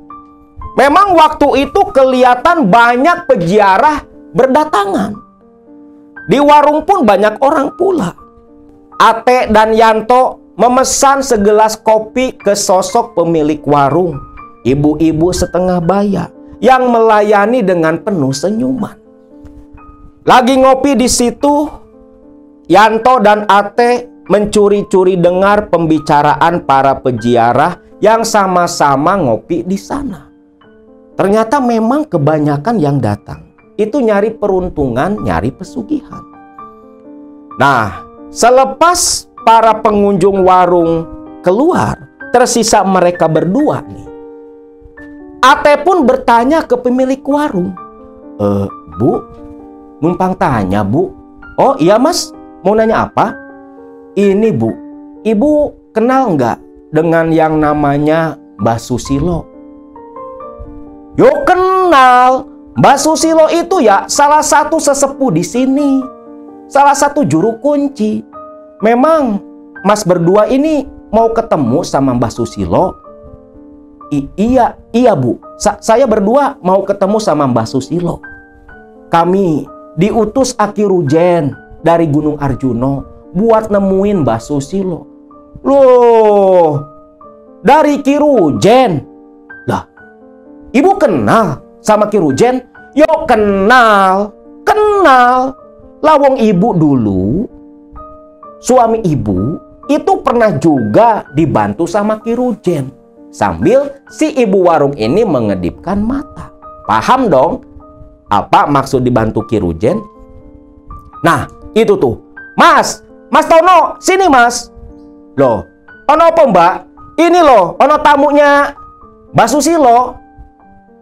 Memang waktu itu kelihatan banyak peziarah berdatangan. Di warung pun banyak orang pula. Ate dan Yanto memesan segelas kopi ke sosok pemilik warung, ibu-ibu setengah baya yang melayani dengan penuh senyuman. Lagi ngopi di situ, Yanto dan Ate mencuri-curi dengar pembicaraan para peziarah yang sama-sama ngopi di sana. Ternyata memang kebanyakan yang datang itu nyari peruntungan, nyari pesugihan. Nah, selepas para pengunjung warung keluar, tersisa mereka berdua nih. Ate pun bertanya ke pemilik warung, Bu, numpang tanya, Bu. Oh iya Mas, mau nanya apa? Ini Bu, Ibu kenal nggak dengan yang namanya Mbah Susilo? Yo kenal. Mbah Susilo itu ya salah satu sesepuh di sini. Salah satu juru kunci. Memang Mas berdua ini mau ketemu sama Mbah Susilo? Iya Bu. Saya berdua mau ketemu sama Mbah Susilo. Kami diutus Aki Rujen dari Gunung Arjuno buat nemuin Mbah Susilo. Loh, dari Ki Rujen? Lah, Ibu kenal sama Ki Rujen? Yo kenal. Lawong Ibu dulu, suami Ibu itu pernah juga dibantu sama Ki Rujen. Sambil si ibu warung ini mengedipkan mata. Paham dong apa maksud dibantu Ki Rujen? Nah, itu tuh. Mas Tono, sini Mas. Loh, ono apa Mbak? Ini loh, ono tamunya Mbah Susilo.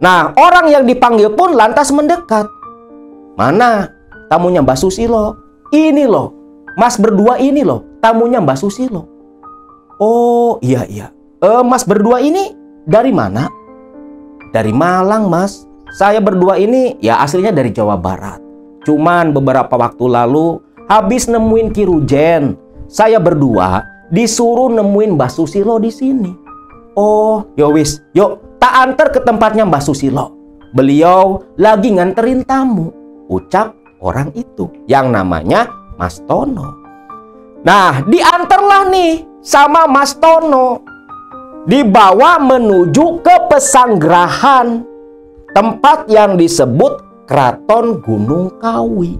Nah, orang yang dipanggil pun lantas mendekat. Mana tamunya Mbah Susilo? Ini loh, Mas berdua ini loh, tamunya Mbah Susilo. Oh, iya. Mas berdua ini dari mana? Dari Malang, Mas. Saya berdua ini ya aslinya dari Jawa Barat. Cuman beberapa waktu lalu habis nemuin Ki Rujen, saya berdua disuruh nemuin Mbah Susilo di sini. Oh, yowis, yuk tak antar ke tempatnya Mbah Susilo. Beliau lagi nganterin tamu, ucap orang itu yang namanya Mas Tono. Nah, diantarlah nih sama Mas Tono. Dibawa menuju ke Pesanggerahan, tempat yang disebut Kraton Gunung Kawi.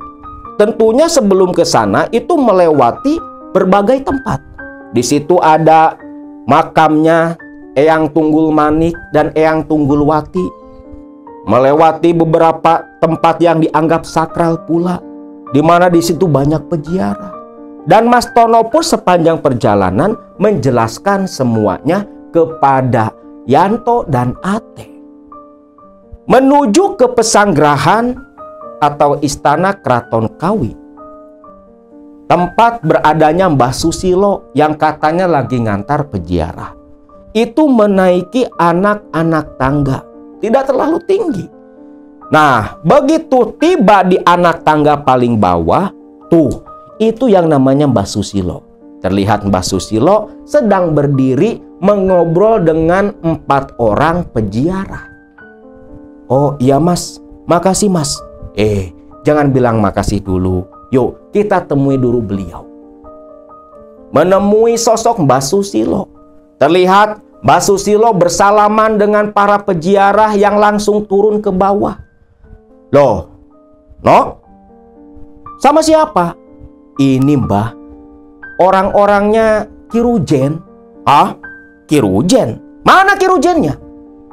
Tentunya sebelum ke sana itu melewati berbagai tempat. Di situ ada makamnya Eyang Tunggul Manik dan Eyang Tunggulwati. Melewati beberapa tempat yang dianggap sakral pula, di mana di situ banyak peziarah. Dan Mas Tono pun sepanjang perjalanan menjelaskan semuanya kepada Yanto dan Ate menuju ke pesanggrahan atau istana Keraton Kawi, tempat beradanya Mbah Susilo yang katanya lagi ngantar peziarah. Itu menaiki anak-anak tangga, tidak terlalu tinggi. Nah, begitu tiba di anak tangga paling bawah, tuh, itu yang namanya Mbah Susilo. Terlihat Mbah Susilo sedang berdiri mengobrol dengan 4 orang peziarah. Oh iya mas, makasih mas. Jangan bilang makasih dulu. Yuk kita temui dulu beliau. Menemui sosok Mbah Susilo. Terlihat Mbah Susilo bersalaman dengan para peziarah yang langsung turun ke bawah. Loh, no? Sama siapa? Ini mbah, orang-orangnya Kirujen. Ah, Kirujen? Mana Kirujennya?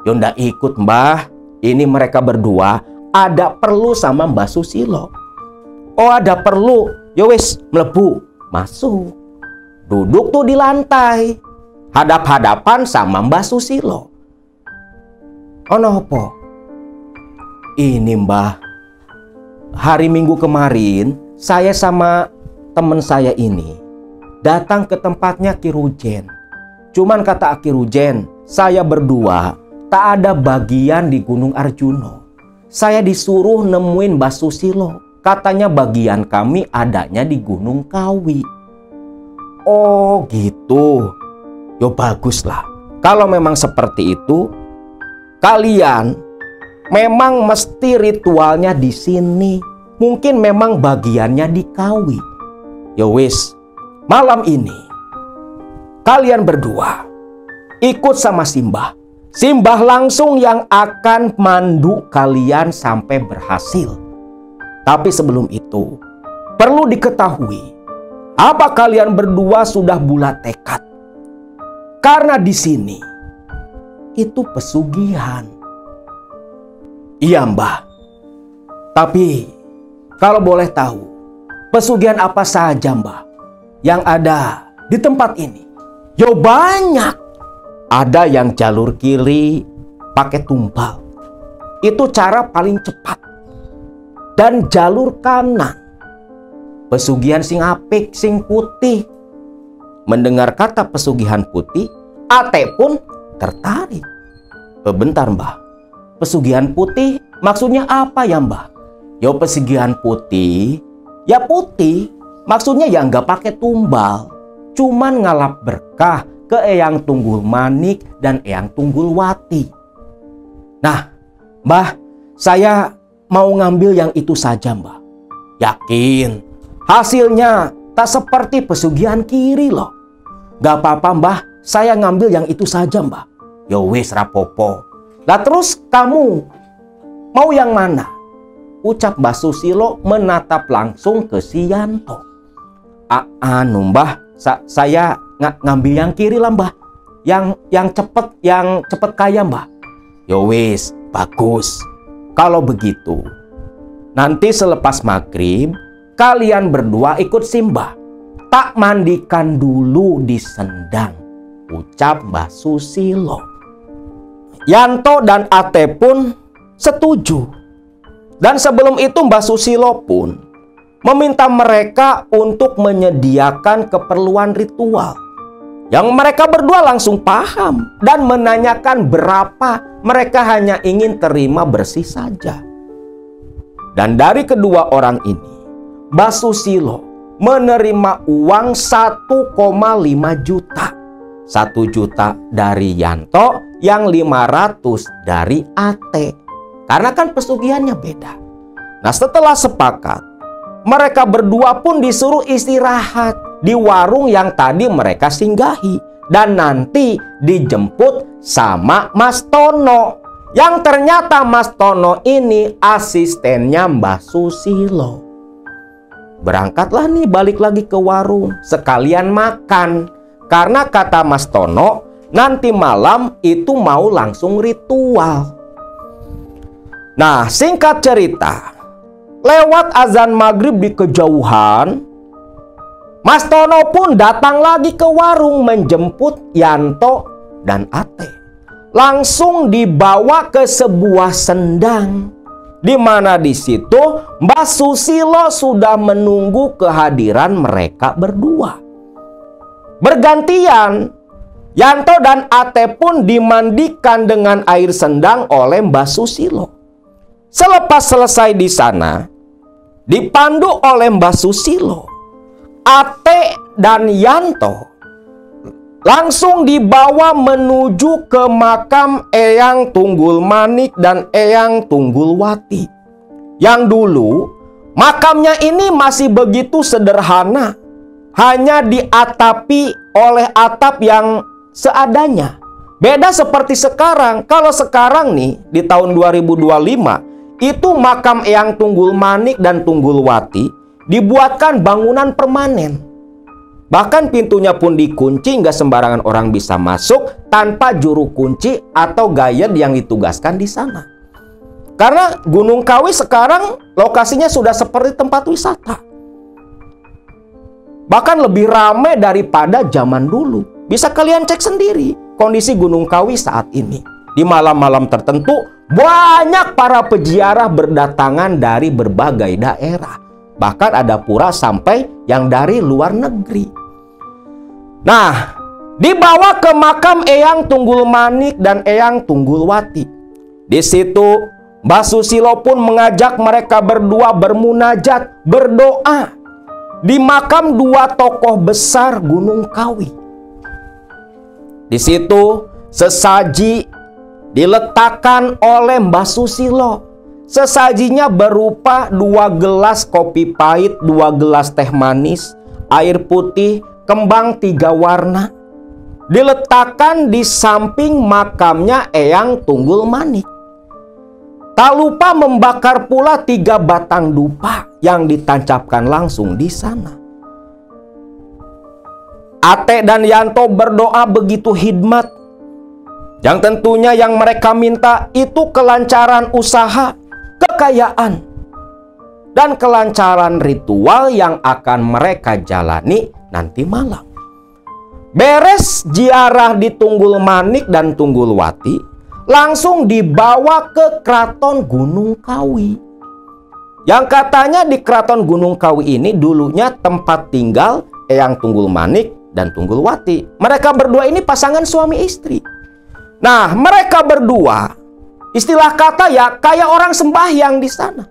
Yo ndak ikut mbah. Ini mereka berdua ada perlu sama Mbah Susilo. Oh ada perlu, yo wis mlebu, masuk. Duduk tuh di lantai, hadap-hadapan sama Mbah Susilo. Oh nopo? Ini mbah, hari Minggu kemarin saya sama teman saya ini datang ke tempatnya Kirujen. Cuman kata Kirujen, saya berdua tak ada bagian di Gunung Arjuno. Saya disuruh nemuin Mbah Susilo. Katanya bagian kami adanya di Gunung Kawi. Oh gitu. Yo baguslah. Kalau memang seperti itu, kalian memang mesti ritualnya di sini. Mungkin memang bagiannya di Kawi. Yo wis, malam ini kalian berdua ikut sama Simbah. Simbah langsung yang akan mandu kalian sampai berhasil. Tapi sebelum itu, perlu diketahui, apa kalian berdua sudah bulat tekad? Karena di sini, itu pesugihan. Iya mbah. Tapi, kalau boleh tahu, pesugihan apa saja mbah yang ada di tempat ini? Yo banyak. Ada yang jalur kiri pakai tumpal. Itu cara paling cepat. Dan jalur kanan, pesugihan sing apik, sing putih. Mendengar kata pesugihan putih, Ate pun tertarik. Bentar mbah, pesugihan putih maksudnya apa ya mbah? Yo pesugihan putih, ya putih. Maksudnya ya nggak pakai tumbal. Cuman ngalap berkah ke Eyang Tunggul Manik dan Eyang Tunggul Wati. Nah, mbah, saya mau ngambil yang itu saja, mbah. Yakin, hasilnya tak seperti pesugihan kiri loh. Gak apa-apa, mbah, saya ngambil yang itu saja, mbah. Ya wis rapopo. Lah terus kamu mau yang mana? Ucap Mbah Susilo menatap langsung ke si Yanto. Anu mbah, saya ngambil yang kiri lah mbah. Yang cepet kaya mbah. Yo wis, bagus. Kalau begitu, nanti selepas maghrib kalian berdua ikut Simbah. Tak mandikan dulu di sendang, ucap Mbah Susilo. Yanto dan Ate pun setuju. Dan sebelum itu Mbah Susilo pun meminta mereka untuk menyediakan keperluan ritual. Yang mereka berdua langsung paham dan menanyakan berapa, mereka hanya ingin terima bersih saja. Dan dari kedua orang ini, Mbah Susilo menerima uang 1,5 juta. 1 juta dari Yanto, yang 500 dari Ate. Karena kan pesugihannya beda. Nah setelah sepakat, mereka berdua pun disuruh istirahat di warung yang tadi mereka singgahi. Dan nanti dijemput sama Mas Tono. Yang ternyata Mas Tono ini asistennya Mbah Susilo. Berangkatlah nih balik lagi ke warung. Sekalian makan. Karena kata Mas Tono, nanti malam itu mau langsung ritual. Nah singkat cerita, lewat azan maghrib di kejauhan, Mas Tono pun datang lagi ke warung menjemput Yanto dan Ate langsung dibawa ke sebuah sendang, di mana di situ Mbah Susilo sudah menunggu kehadiran mereka berdua. Bergantian, Yanto dan Ate pun dimandikan dengan air sendang oleh Mbah Susilo. Selepas selesai di sana, dipandu oleh Mbah Susilo, Ate dan Yanto langsung dibawa menuju ke makam Eyang Tunggul Manik dan Eyang Tunggulwati. Yang dulu makamnya ini masih begitu sederhana, hanya diatapi oleh atap yang seadanya. Beda seperti sekarang. Kalau sekarang nih di tahun 2025 itu makam Eyang Tunggul Manik dan Tunggulwati dibuatkan bangunan permanen. Bahkan pintunya pun dikunci, nggak sembarangan orang bisa masuk tanpa juru kunci atau guide yang ditugaskan di sana. Karena Gunung Kawi sekarang lokasinya sudah seperti tempat wisata. Bahkan lebih ramai daripada zaman dulu. Bisa kalian cek sendiri kondisi Gunung Kawi saat ini. Di malam-malam tertentu banyak para peziarah berdatangan dari berbagai daerah. Bahkan ada pura sampai yang dari luar negeri. Nah, dibawa ke makam Eyang Tunggul Manik dan Eyang Tunggulwati. Di situ Mbah Susilo pun mengajak mereka berdua bermunajat, berdoa di makam dua tokoh besar Gunung Kawi. Di situ sesaji diletakkan oleh Mbah Susilo. Sesajinya berupa 2 gelas kopi pahit, 2 gelas teh manis, air putih, kembang 3 warna. Diletakkan di samping makamnya Eyang Tunggul Manik. Tak lupa membakar pula 3 batang dupa yang ditancapkan langsung di sana. Ate dan Yanto berdoa begitu hikmat. Yang tentunya yang mereka minta itu kelancaran usaha, kekayaan, dan kelancaran ritual yang akan mereka jalani nanti malam. Beres ziarah di Tunggul Manik dan Tunggulwati, langsung dibawa ke Keraton Gunung Kawi. Yang katanya di Keraton Gunung Kawi ini dulunya tempat tinggal Eyang Tunggul Manik dan Tunggulwati. Mereka berdua ini pasangan suami istri. Nah, mereka berdua istilah kata ya kayak orang sembahyang di sana.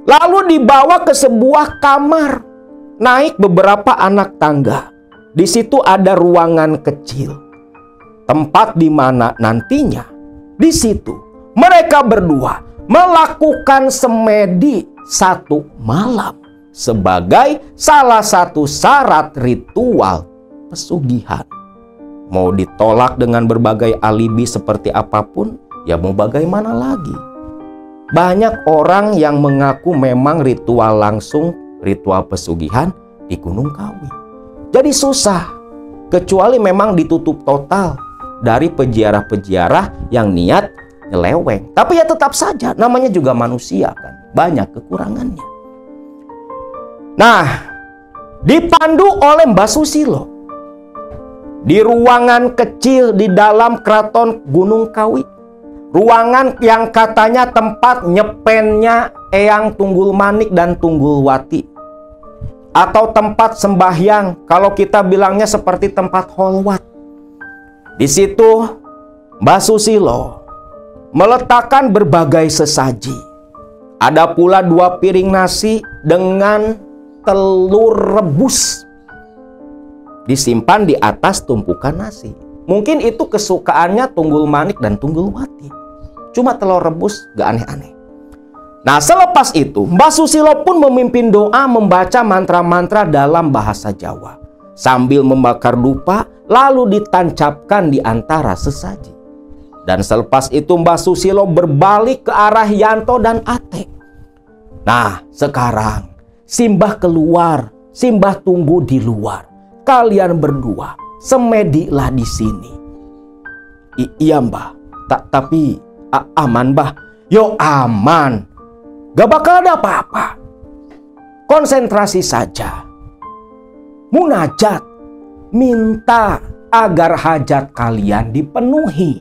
Lalu dibawa ke sebuah kamar. Naik beberapa anak tangga. Di situ ada ruangan kecil. Tempat di mana nantinya di situ mereka berdua melakukan semedi 1 malam sebagai salah satu syarat ritual pesugihan. Mau ditolak dengan berbagai alibi seperti apapun, ya mau bagaimana lagi. Banyak orang yang mengaku memang ritual langsung, ritual pesugihan di Gunung Kawi. Jadi susah, kecuali memang ditutup total dari peziarah-peziarah yang niat nyeleweng. Tapi ya tetap saja, namanya juga manusia kan, banyak kekurangannya. Nah, dipandu oleh Mbah Susilo di ruangan kecil di dalam Keraton Gunung Kawi. Ruangan yang katanya tempat nyepennya Eyang Tunggul Manik dan Tunggulwati. Atau tempat sembahyang, kalau kita bilangnya seperti tempat kholwat. Di situ Mbah Susilo meletakkan berbagai sesaji. Ada pula 2 piring nasi dengan telur rebus. Disimpan di atas tumpukan nasi. Mungkin itu kesukaannya Tunggul Manik dan Tunggulwati. Cuma telur rebus, gak aneh-aneh. Nah, selepas itu Mbah Susilo pun memimpin doa membaca mantra-mantra dalam bahasa Jawa. Sambil membakar dupa, lalu ditancapkan di antara sesaji. Dan selepas itu Mbah Susilo berbalik ke arah Yanto dan Ate. Nah, sekarang Simbah keluar, Simbah tunggu di luar. Kalian berdua semedilah di sini. Iya Mbah, tapi aman Mbah. Yo aman, gak bakal ada apa-apa. Konsentrasi saja, munajat, minta agar hajat kalian dipenuhi.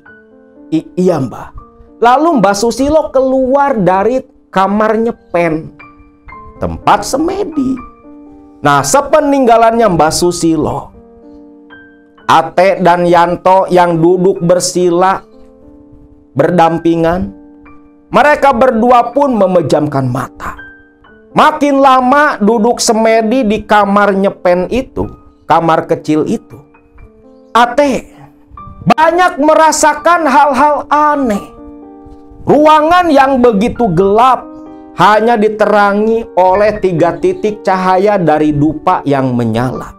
Iya Mbah. Lalu Mbah Susilo keluar dari kamar nyepen, tempat semedi. Nah, sepeninggalannya Mbah Susilo, Ate dan Yanto yang duduk bersila berdampingan, mereka berdua pun memejamkan mata. Makin lama duduk semedi di kamar nyepen itu, kamar kecil itu, Ate banyak merasakan hal-hal aneh. Ruangan yang begitu gelap hanya diterangi oleh 3 titik cahaya dari dupa yang menyala,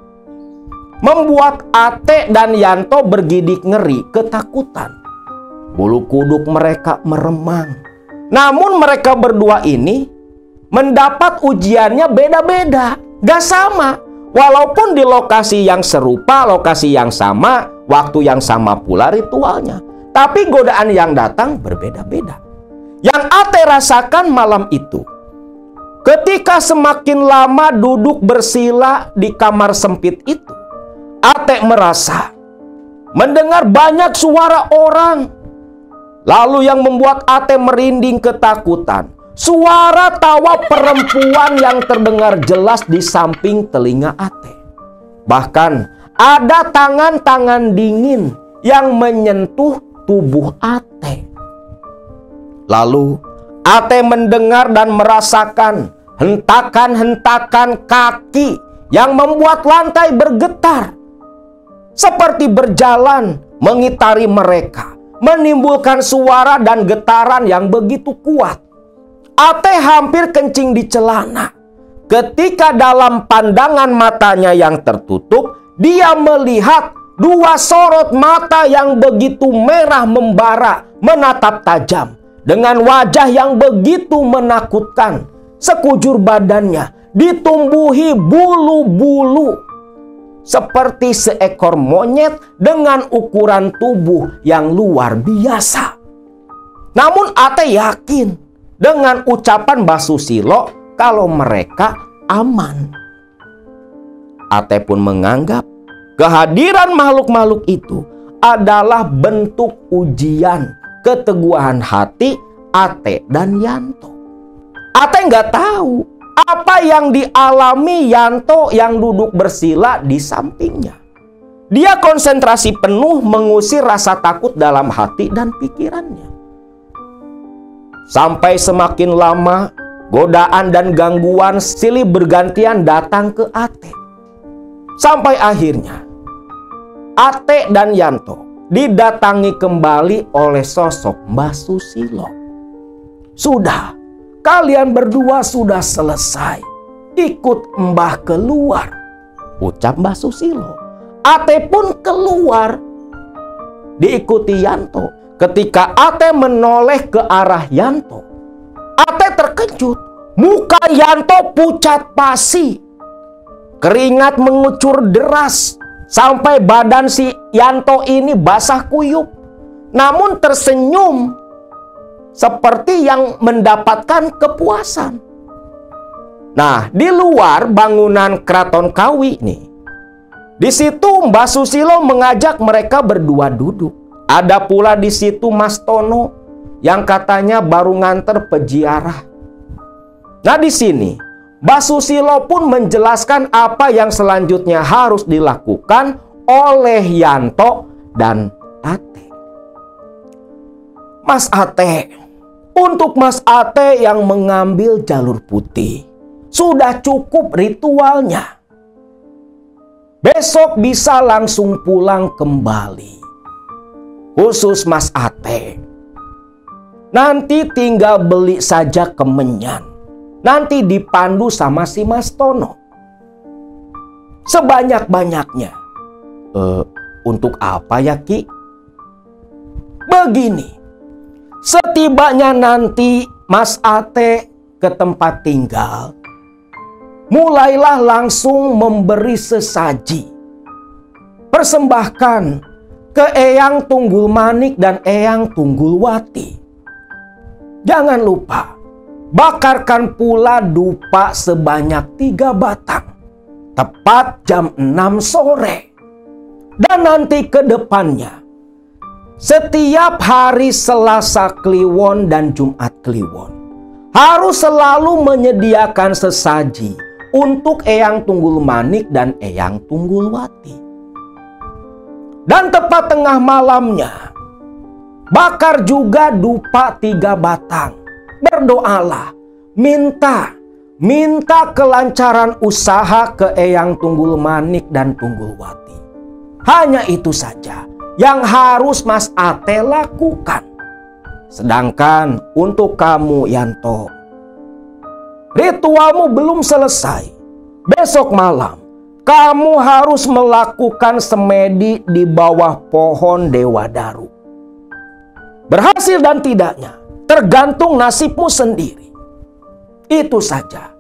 membuat Ate dan Yanto bergidik ngeri ketakutan. Bulu kuduk mereka meremang. Namun mereka berdua ini mendapat ujiannya beda-beda, gak sama. Walaupun di lokasi yang serupa, lokasi yang sama, waktu yang sama pula ritualnya, tapi godaan yang datang berbeda-beda. Yang Ate rasakan malam itu, ketika semakin lama duduk bersila di kamar sempit itu, Ate merasa mendengar banyak suara orang. Lalu yang membuat Ate merinding ketakutan, suara tawa perempuan yang terdengar jelas di samping telinga Ate. Bahkan ada tangan-tangan dingin yang menyentuh tubuh Ate. Lalu Ate mendengar dan merasakan hentakan-hentakan kaki yang membuat lantai bergetar, seperti berjalan mengitari mereka, menimbulkan suara dan getaran yang begitu kuat. Ate hampir kencing di celana ketika dalam pandangan matanya yang tertutup, dia melihat 2 sorot mata yang begitu merah membara menatap tajam dengan wajah yang begitu menakutkan. Sekujur badannya ditumbuhi bulu-bulu seperti seekor monyet dengan ukuran tubuh yang luar biasa. Namun Ate yakin dengan ucapan Mbah Susilo kalau mereka aman. Ate pun menganggap kehadiran makhluk-makhluk itu adalah bentuk ujian keteguhan hati Ate dan Yanto. Ate nggak tahu apa yang dialami Yanto yang duduk bersila di sampingnya. Dia konsentrasi penuh mengusir rasa takut dalam hati dan pikirannya. Sampai semakin lama, godaan dan gangguan silih bergantian datang ke Ate. Sampai akhirnya, Ate dan Yanto didatangi kembali oleh sosok Mbah Susilo. Sudah, kalian berdua sudah selesai. Ikut Mbah keluar, ucap Mbah Susilo. Ate pun keluar, diikuti Yanto. Ketika Ate menoleh ke arah Yanto, Ate terkejut. Muka Yanto pucat pasi. Keringat mengucur deras sampai badan si Yanto ini basah kuyup. Namun tersenyum seperti yang mendapatkan kepuasan. Nah, di luar bangunan Keraton Kawi nih, di situ Mbah Susilo mengajak mereka berdua duduk. Ada pula di situ Mas Tono yang katanya baru nganter peziarah. Nah, di sini Mbah Susilo pun menjelaskan apa yang selanjutnya harus dilakukan oleh Yanto dan Ate. Mas Ate, untuk Mas Ate yang mengambil jalur putih, sudah cukup ritualnya. Besok bisa langsung pulang kembali. Khusus Mas Ate, nanti tinggal beli saja kemenyan. Nanti dipandu sama si Mas Tono sebanyak-banyaknya. Untuk apa ya Ki? Begini, setibanya nanti Mas Ate ke tempat tinggal, mulailah langsung memberi sesaji. Persembahkan ke Eyang Tunggul Manik dan Eyang Tunggul Wati. Jangan lupa, bakarkan pula dupa sebanyak 3 batang, tepat jam 6 sore. Dan nanti ke depannya, setiap hari Selasa Kliwon dan Jumat Kliwon harus selalu menyediakan sesaji untuk Eyang Tunggul Manik dan Eyang Tunggulwati. Dan tepat tengah malamnya, bakar juga dupa 3 batang. Berdoalah, minta kelancaran usaha ke Eyang Tunggul Manik dan Tunggulwati. Hanya itu saja yang harus Mas Ate lakukan. Sedangkan untuk kamu, Yanto, ritualmu belum selesai. Besok malam kamu harus melakukan semedi di bawah pohon Dewa Daru. Berhasil dan tidaknya tergantung nasibmu sendiri. Itu saja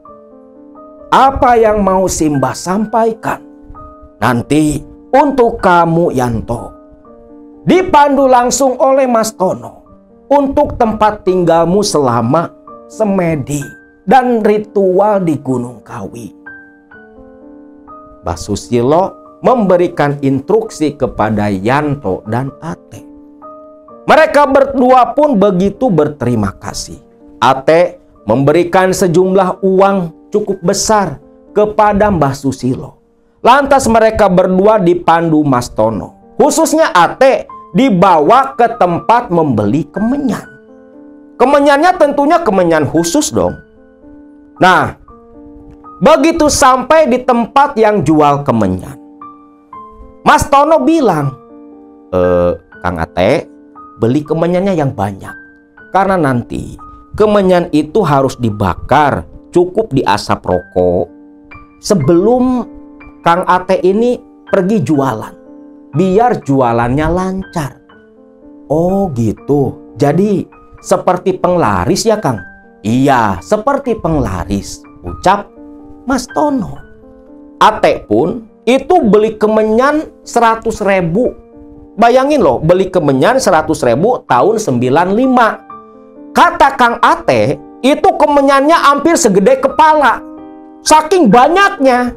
apa yang mau Simbah sampaikan. Nanti untuk kamu, Yanto, dipandu langsung oleh Mas Tono untuk tempat tinggalmu selama semedi dan ritual di Gunung Kawi. Mbah Susilo memberikan instruksi kepada Yanto dan Ate. Mereka berdua pun begitu berterima kasih. Ate memberikan sejumlah uang cukup besar kepada Mbah Susilo. Lantas mereka berdua dipandu Mas Tono. Khususnya Ate dibawa ke tempat membeli kemenyan. Kemenyannya tentunya kemenyan khusus dong. Nah, begitu sampai di tempat yang jual kemenyan, Mas Tono bilang, Kang Ate, beli kemenyannya yang banyak. Karena nanti kemenyan itu harus dibakar, cukup diasap rokok sebelum Kang Ate ini pergi jualan, biar jualannya lancar. Oh gitu, jadi seperti penglaris ya Kang? Iya, seperti penglaris, ucap Mas Tono. Ate pun itu beli kemenyan 100.000. Bayangin loh, beli kemenyan 100.000 tahun 95. Kata Kang Ate, itu kemenyannya hampir segede kepala, saking banyaknya.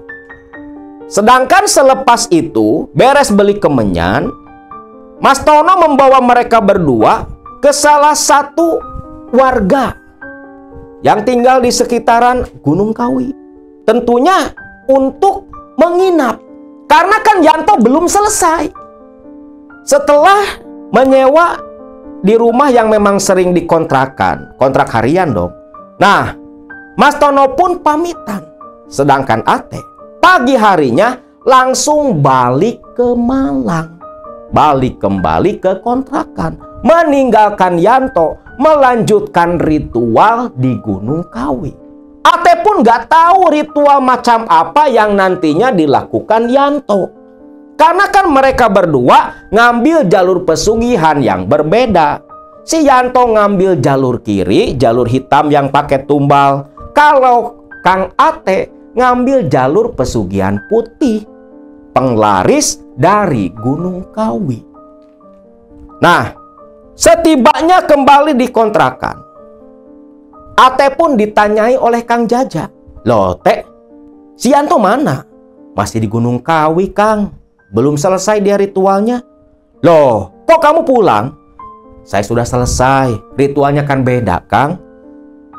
Sedangkan selepas itu, beres beli kemenyan, Mas Tono membawa mereka berdua ke salah satu warga yang tinggal di sekitaran Gunung Kawi. Tentunya untuk menginap, karena kan Yanto belum selesai. Setelah menyewa di rumah yang memang sering dikontrakan, kontrak harian dong. Nah, Mas Tono pun pamitan. Sedangkan Ate pagi harinya langsung balik ke Malang. Balik kembali ke kontrakan, meninggalkan Yanto melanjutkan ritual di Gunung Kawi. Ate pun gak tahu ritual macam apa yang nantinya dilakukan Yanto. Karena kan mereka berdua ngambil jalur pesugihan yang berbeda. Si Yanto ngambil jalur kiri, jalur hitam yang pakai tumbal. Kalau Kang Ate ngambil jalur pesugihan putih, penglaris dari Gunung Kawi. Nah, setibanya kembali di kontrakan, Ate pun ditanyai oleh Kang Jaja. Loh Teh, si Yanto mana? Masih di Gunung Kawi Kang, belum selesai dia ritualnya. Loh, kok kamu pulang? Saya sudah selesai, ritualnya kan beda Kang.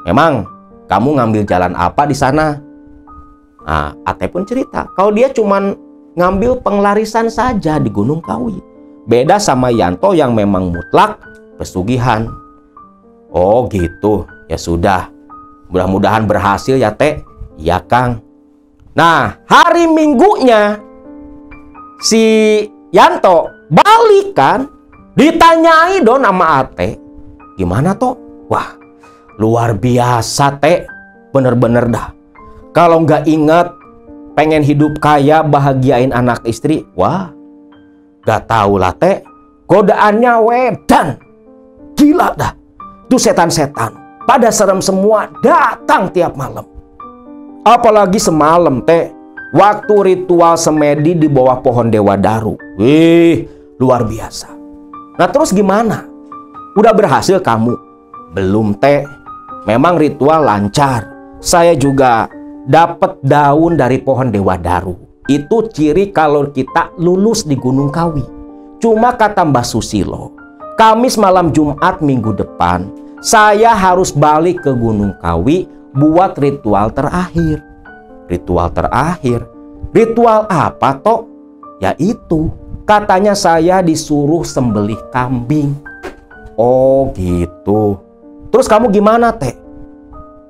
Memang kamu ngambil jalan apa di sana? Nah, Ate pun cerita kalau dia cuman ngambil penglarisan saja di Gunung Kawi. Beda sama Yanto yang memang mutlak pesugihan. Oh gitu, ya sudah. Mudah-mudahan berhasil ya Teh. Iya Kang. Nah, hari Minggunya si Yanto balik kan, ditanyai dong sama Ate. Gimana toh? Wah, luar biasa Teh. Bener-bener dah. Kalau nggak inget pengen hidup kaya, bahagiain anak istri, wah, gak tahu lah Teh. Godaannya wedan, gila dah. Itu setan-setan, pada serem semua, datang tiap malam. Apalagi semalam Teh, waktu ritual semedi di bawah pohon Dewa Daru. Wih, luar biasa. Nah terus gimana? Udah berhasil kamu? Belum Teh. Memang ritual lancar. Saya juga dapat daun dari pohon Dewa Daru. Itu ciri kalau kita lulus di Gunung Kawi. Cuma kata Mbah Susilo, Kamis malam Jumat minggu depan, saya harus balik ke Gunung Kawi buat ritual terakhir. Ritual terakhir? Ritual apa toh? Yaitu, katanya saya disuruh sembelih kambing. Oh gitu. Terus kamu gimana, Teh?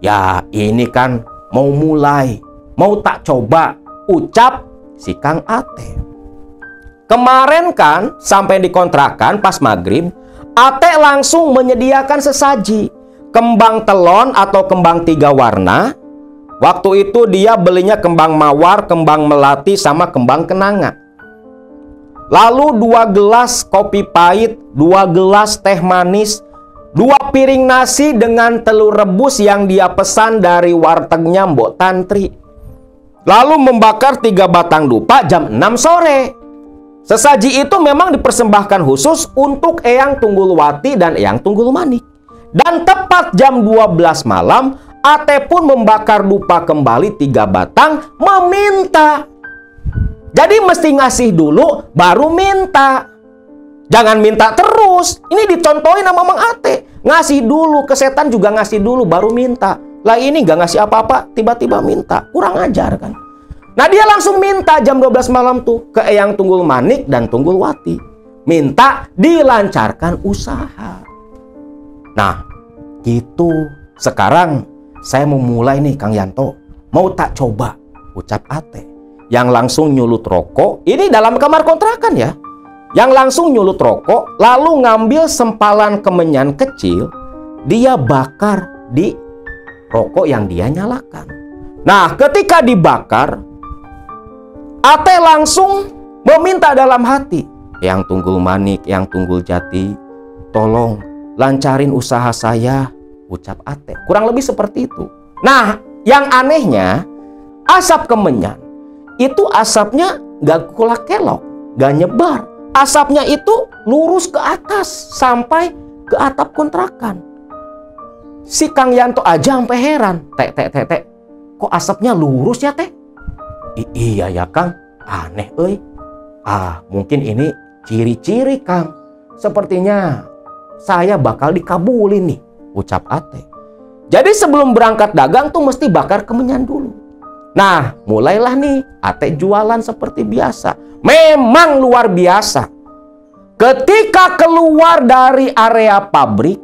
Ya ini kan mau mulai, mau tak coba, ucap si Kang Ate. Kemarin kan sampai dikontrakan pas maghrib, Ate langsung menyediakan sesaji, kembang telon atau kembang 3 warna. Waktu itu dia belinya kembang mawar, kembang melati, sama kembang kenanga. Lalu 2 gelas kopi pahit, 2 gelas teh manis, 2 piring nasi dengan telur rebus yang dia pesan dari wartegnya Mbok Tantri. Lalu membakar 3 batang dupa jam 6 sore. Sesaji itu memang dipersembahkan khusus untuk Eyang Tunggulwati dan Eyang Tunggul Manik. Dan tepat jam 12 malam, Ate pun membakar dupa kembali 3 batang, meminta. Jadi mesti ngasih dulu, baru minta. Jangan minta terus. Ini dicontohin sama Mang Ate. Ngasih dulu, ke setan juga ngasih dulu, baru minta. Lah ini gak ngasih apa-apa, tiba-tiba minta. Kurang ajar kan. Nah dia langsung minta jam 12 malam tuh ke Eyang Tunggul Manik dan Tunggulwati. Minta dilancarkan usaha. Nah gitu. Sekarang saya mau mulai nih Kang Yanto. Mau tak coba, ucap Ate. Yang langsung nyulut rokok. Ini dalam kamar kontrakan ya. Yang langsung nyulut rokok, lalu ngambil sempalan kemenyan kecil, dia bakar di rokok yang dia nyalakan. Nah, ketika dibakar, Ate langsung meminta dalam hati, Eyang Tunggul Manik, Eyang Tunggul Jati, tolong lancarin usaha saya, ucap Ate. Kurang lebih seperti itu. Nah, yang anehnya, asap kemenyan itu asapnya gak kelak-kelok, gak nyebar. Asapnya itu lurus ke atas sampai ke atap kontrakan. Si Kang Yanto aja sampai heran. Teh, kok asapnya lurus ya, Teh? Iya ya, Kang. Aneh, euy. Mungkin ini ciri-ciri, Kang. Sepertinya saya bakal dikabulin nih, ucap Ate. Jadi sebelum berangkat dagang tuh mesti bakar kemenyan dulu. Nah, mulailah nih Ate jualan seperti biasa. Memang luar biasa. Ketika keluar dari area pabrik,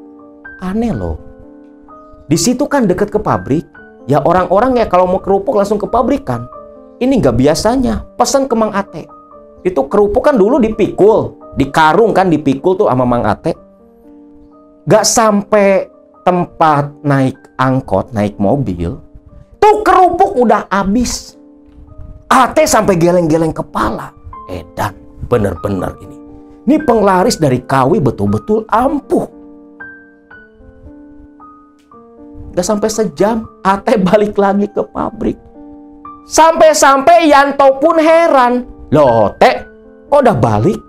aneh loh. Di situ kan deket ke pabrik. Ya orang-orang ya kalau mau kerupuk langsung ke pabrik kan. Ini nggak biasanya. Pesan ke Mang Ate. Itu kerupuk kan dulu dipikul, di karung kan dipikul tuh sama Mang Ate. Gak sampai tempat naik angkot, naik mobil, tuh kerupuk udah habis. Ate sampai geleng-geleng kepala. Edan, bener-bener ini. Ini penglaris dari Kawi betul-betul ampuh. Gak sampai sejam, Ate balik lagi ke pabrik. Sampai-sampai Yanto pun heran. Loh, Teh, kok udah balik?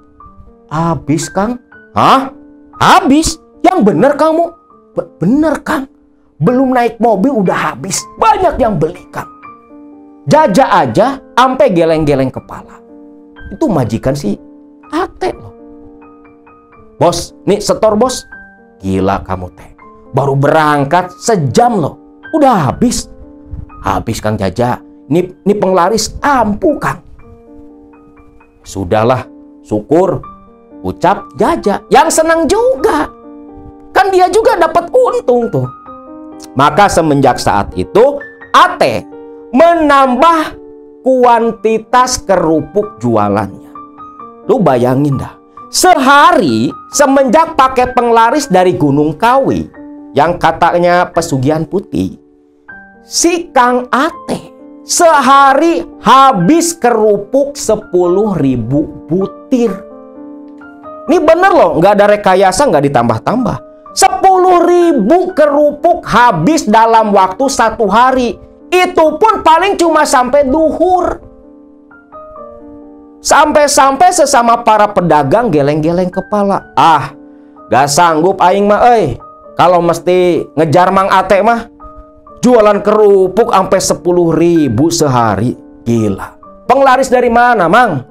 Habis, Kang. Hah? Habis? Yang bener kamu? Bener, Kang. Belum naik mobil udah habis. Banyak yang beli, Kang. Jaja aja sampai geleng-geleng kepala. Itu majikan si Ate loh. Bos, nih setor bos. Gila kamu, Teh. Baru berangkat sejam loh. Udah habis. Habis, Kang Jaja. Ini penglaris ampuh, Kang. Sudahlah, syukur, ucap Jaja. Yang senang juga. Kan dia juga dapat untung tuh. Maka semenjak saat itu, Ate menambah kuantitas kerupuk jualannya. Lu bayangin dah, sehari semenjak pakai penglaris dari Gunung Kawi yang katanya pesugihan putih, si Kang Ate sehari habis kerupuk 10.000 butir. Ini bener loh, nggak ada rekayasa, nggak ditambah-tambah. 10.000 kerupuk habis dalam waktu 1 hari. Itu pun paling cuma sampai duhur. Sampai-sampai sesama para pedagang geleng-geleng kepala. Gak sanggup aing mah kalau mesti ngejar Mang Ate mah. Jualan kerupuk sampai 10.000 sehari. Gila. Penglaris dari mana, Mang?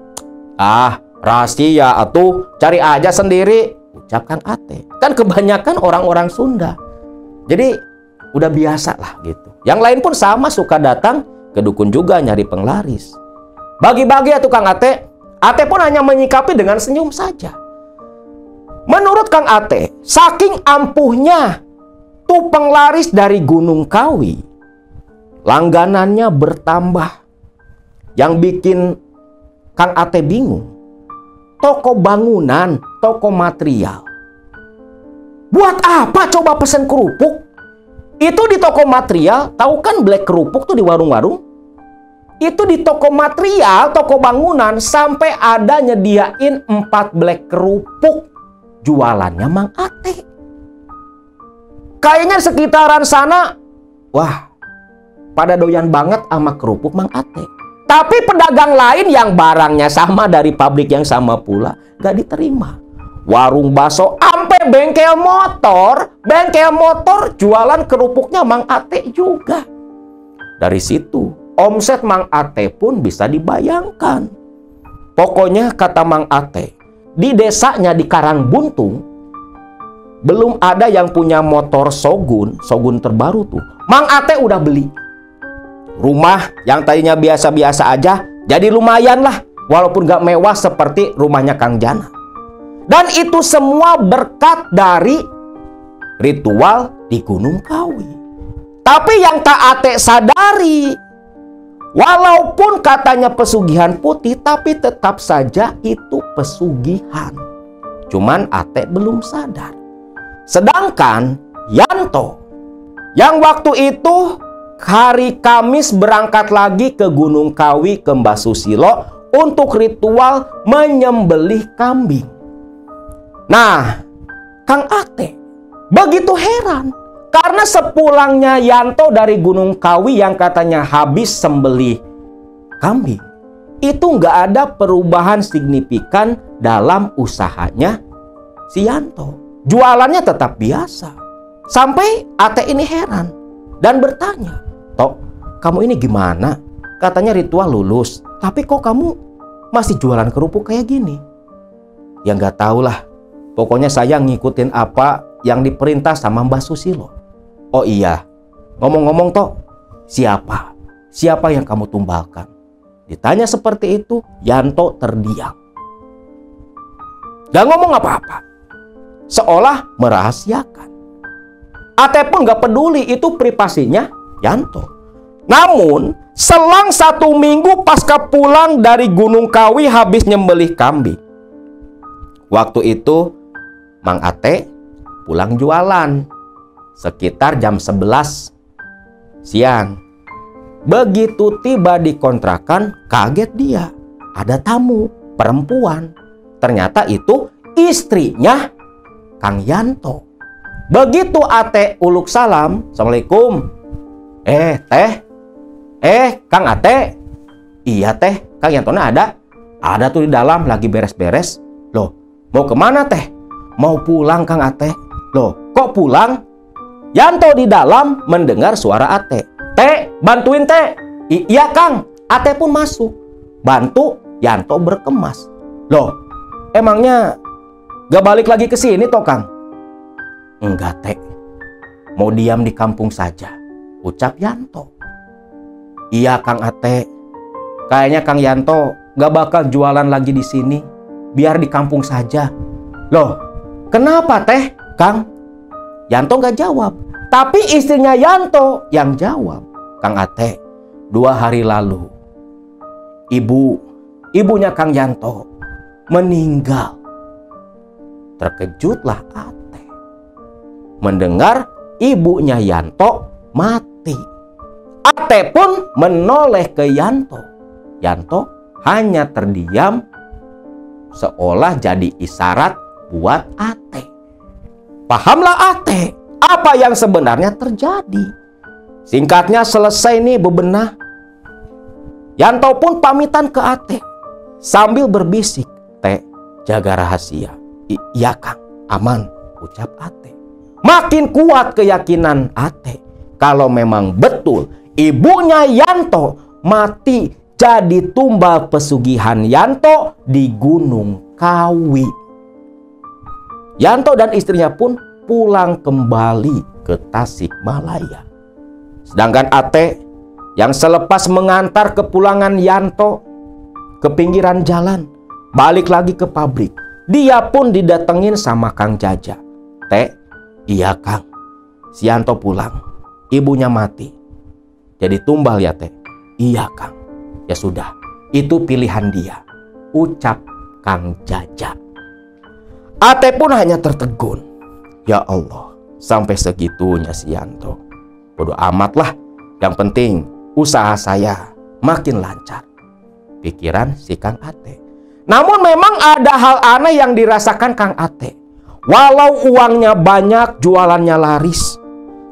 Ah, rahasia atuh, cari aja sendiri, ucap Kang Ate. Kan kebanyakan orang-orang Sunda. Jadi udah biasa lah gitu. Yang lain pun sama, suka datang ke dukun juga nyari penglaris. Bagi-bagi ya Kang Ate. Ate pun hanya menyikapi dengan senyum saja. Menurut Kang Ate, saking ampuhnya tuh penglaris dari Gunung Kawi, langganannya bertambah. Yang bikin Kang Ate bingung, toko bangunan, toko material. Buat apa coba pesen kerupuk? Itu di toko material, tahu kan black kerupuk tuh di warung-warung? Itu di toko material, toko bangunan, sampai ada nyediain 4 black kerupuk. Jualannya Mang Ate. Kayaknya sekitaran sana, wah, pada doyan banget sama kerupuk Mang Ate. Tapi pedagang lain yang barangnya sama dari pabrik yang sama pula gak diterima. Warung bakso sampai bengkel motor jualan kerupuknya Mang Ate juga. Dari situ omset Mang Ate pun bisa dibayangkan. Pokoknya kata Mang Ate, di desanya di Karangbuntung belum ada yang punya motor Shogun terbaru tuh. Mang Ate udah beli. Rumah yang tadinya biasa-biasa aja jadi lumayan lah, walaupun gak mewah seperti rumahnya Kang Jana. Dan itu semua berkat dari ritual di Gunung Kawi. Tapi yang tak Ate sadari, walaupun katanya pesugihan putih, tapi tetap saja itu pesugihan. Cuman Ate belum sadar. Sedangkan Yanto yang waktu itu hari Kamis berangkat lagi ke Gunung Kawi ke Mbah Susilo untuk ritual menyembelih kambing. Nah, Kang Ate begitu heran karena sepulangnya Yanto dari Gunung Kawi yang katanya habis sembelih kambing, itu nggak ada perubahan signifikan dalam usahanya si Yanto. Jualannya tetap biasa. Sampai Ate ini heran dan bertanya, "Tok, kamu ini gimana? Katanya ritual lulus, tapi kok kamu masih jualan kerupuk kayak gini?" Ya nggak tahu lah. Pokoknya saya ngikutin apa yang diperintah sama Mbah Susilo. Oh iya, ngomong-ngomong Tok, siapa? Siapa yang kamu tumbalkan? Ditanya seperti itu, Yanto terdiam. Gak ngomong apa-apa. Seolah merahasiakan. Ate pun gak peduli, itu privasinya Yanto. Namun, selang 1 minggu pasca pulang dari Gunung Kawi habis nyembelih kambing. Waktu itu, Mang Ate pulang jualan. Sekitar jam 11 siang. Begitu tiba di kontrakan, kaget dia. Ada tamu, perempuan. Ternyata itu istrinya Kang Yanto. Begitu Ate uluk salam, "Assalamualaikum." Teh. Kang Ate." "Iya teh, Kang Yantona ada?" "Ada tuh di dalam, lagi beres-beres." "Loh, mau kemana teh?" "Mau pulang Kang Ate." "Loh, kok pulang?" Yanto di dalam mendengar suara Ate. "Teh, bantuin teh." "Iya Kang." Ate pun masuk. Bantu Yanto berkemas. "Loh, emangnya gak balik lagi ke sini toh Kang?" "Enggak teh, mau diam di kampung saja," ucap Yanto. "Iya Kang Ate, kayaknya Kang Yanto gak bakal jualan lagi di sini, biar di kampung saja." "Loh, kenapa teh Kang?" Yanto gak jawab, tapi istrinya Yanto yang jawab. "Kang Ate, 2 hari lalu ibunya Kang Yanto meninggal." Terkejutlah Ate mendengar ibunya Yanto mati. Ate pun menoleh ke Yanto. Yanto hanya terdiam, seolah jadi isyarat buat Ate. Pahamlah Ate apa yang sebenarnya terjadi. Singkatnya selesai nih bebenah. Yanto pun pamitan ke Ate sambil berbisik, "Teh, jaga rahasia." "Iya Kang, aman," ucap Ate. Makin kuat keyakinan Ate kalau memang betul ibunya Yanto mati jadi tumbal pesugihan Yanto di Gunung Kawi. Yanto dan istrinya pun pulang kembali ke Tasikmalaya. Sedangkan Ate yang selepas mengantar kepulangan Yanto ke pinggiran jalan, balik lagi ke pabrik. Dia pun didatengin sama Kang Jaja. "Teh, iya Kang, si Yanto pulang. Ibunya mati. Jadi tumbal ya Teh?" "Iya Kang." "Ya sudah, itu pilihan dia," ucap Kang Jaja. Ate pun hanya tertegun. Ya Allah, sampai segitunya si Yanto. Bodoh amat lah, yang penting usaha saya makin lancar, pikiran si Kang Ate. Namun memang ada hal aneh yang dirasakan Kang Ate. Walau uangnya banyak, jualannya laris,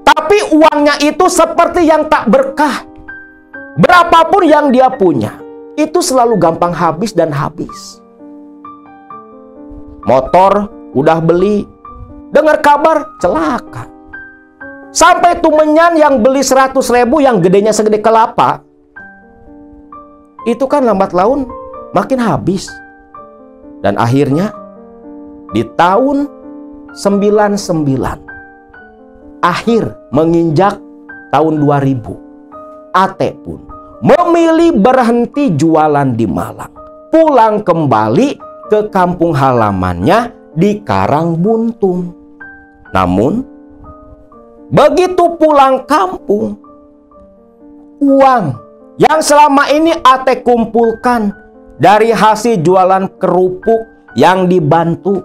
tapi uangnya itu seperti yang tak berkah. Berapapun yang dia punya, itu selalu gampang habis dan habis. Motor udah beli, dengar kabar celaka. Sampai tumenyan yang beli 100.000 yang gedenya segede kelapa, itu kan lambat laun makin habis. Dan akhirnya di tahun 99, akhir menginjak tahun 2000, Ate pun memilih berhenti jualan di Malang, pulang kembali ke kampung halamannya di Karangbuntung. Namun begitu pulang kampung, uang yang selama ini Ate kumpulkan dari hasil jualan kerupuk yang dibantu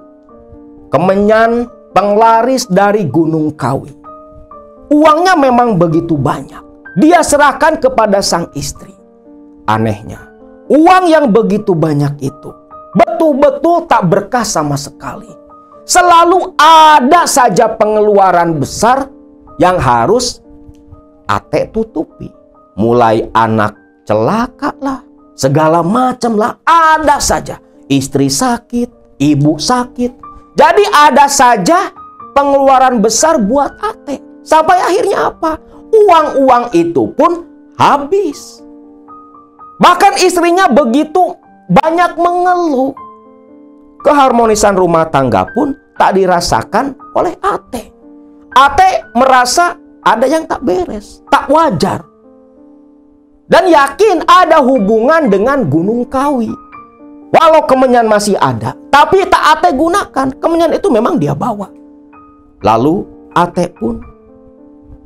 kemenyan penglaris dari Gunung Kawi, uangnya memang begitu banyak. Dia serahkan kepada sang istri. Anehnya, uang yang begitu banyak itu betul-betul tak berkah sama sekali. Selalu ada saja pengeluaran besar yang harus Ate tutupi. Mulai anak celaka lah, segala macam lah, ada saja. Istri sakit, ibu sakit. Jadi ada saja pengeluaran besar buat Ate. Sampai akhirnya apa? Uang-uang itu pun habis. Bahkan istrinya begitu banyak mengeluh. Keharmonisan rumah tangga pun tak dirasakan oleh Ate. Ate merasa ada yang tak beres, tak wajar. Dan yakin ada hubungan dengan Gunung Kawi. Walau kemenyan masih ada, tapi tak Ate gunakan. Kemenyan itu memang dia bawa. Lalu Ate pun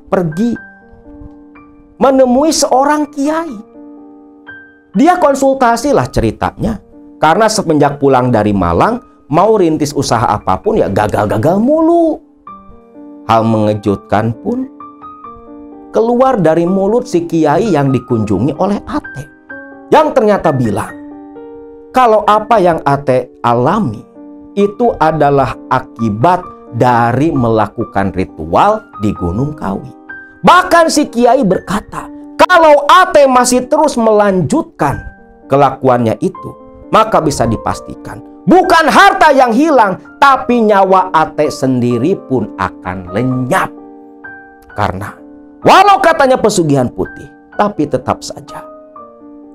pergi menemui seorang kiai. Dia konsultasi lah ceritanya. Karena semenjak pulang dari Malang, mau rintis usaha apapun ya gagal-gagal mulu. Hal mengejutkan pun keluar dari mulut si kiai yang dikunjungi oleh Ate, yang ternyata bilang kalau apa yang Ate alami itu adalah akibat dari melakukan ritual di Gunung Kawi. Bahkan si kiai berkata, kalau Ate masih terus melanjutkan kelakuannya itu, maka bisa dipastikan bukan harta yang hilang, tapi nyawa Ate sendiri pun akan lenyap. Karena walau katanya pesugihan putih, tapi tetap saja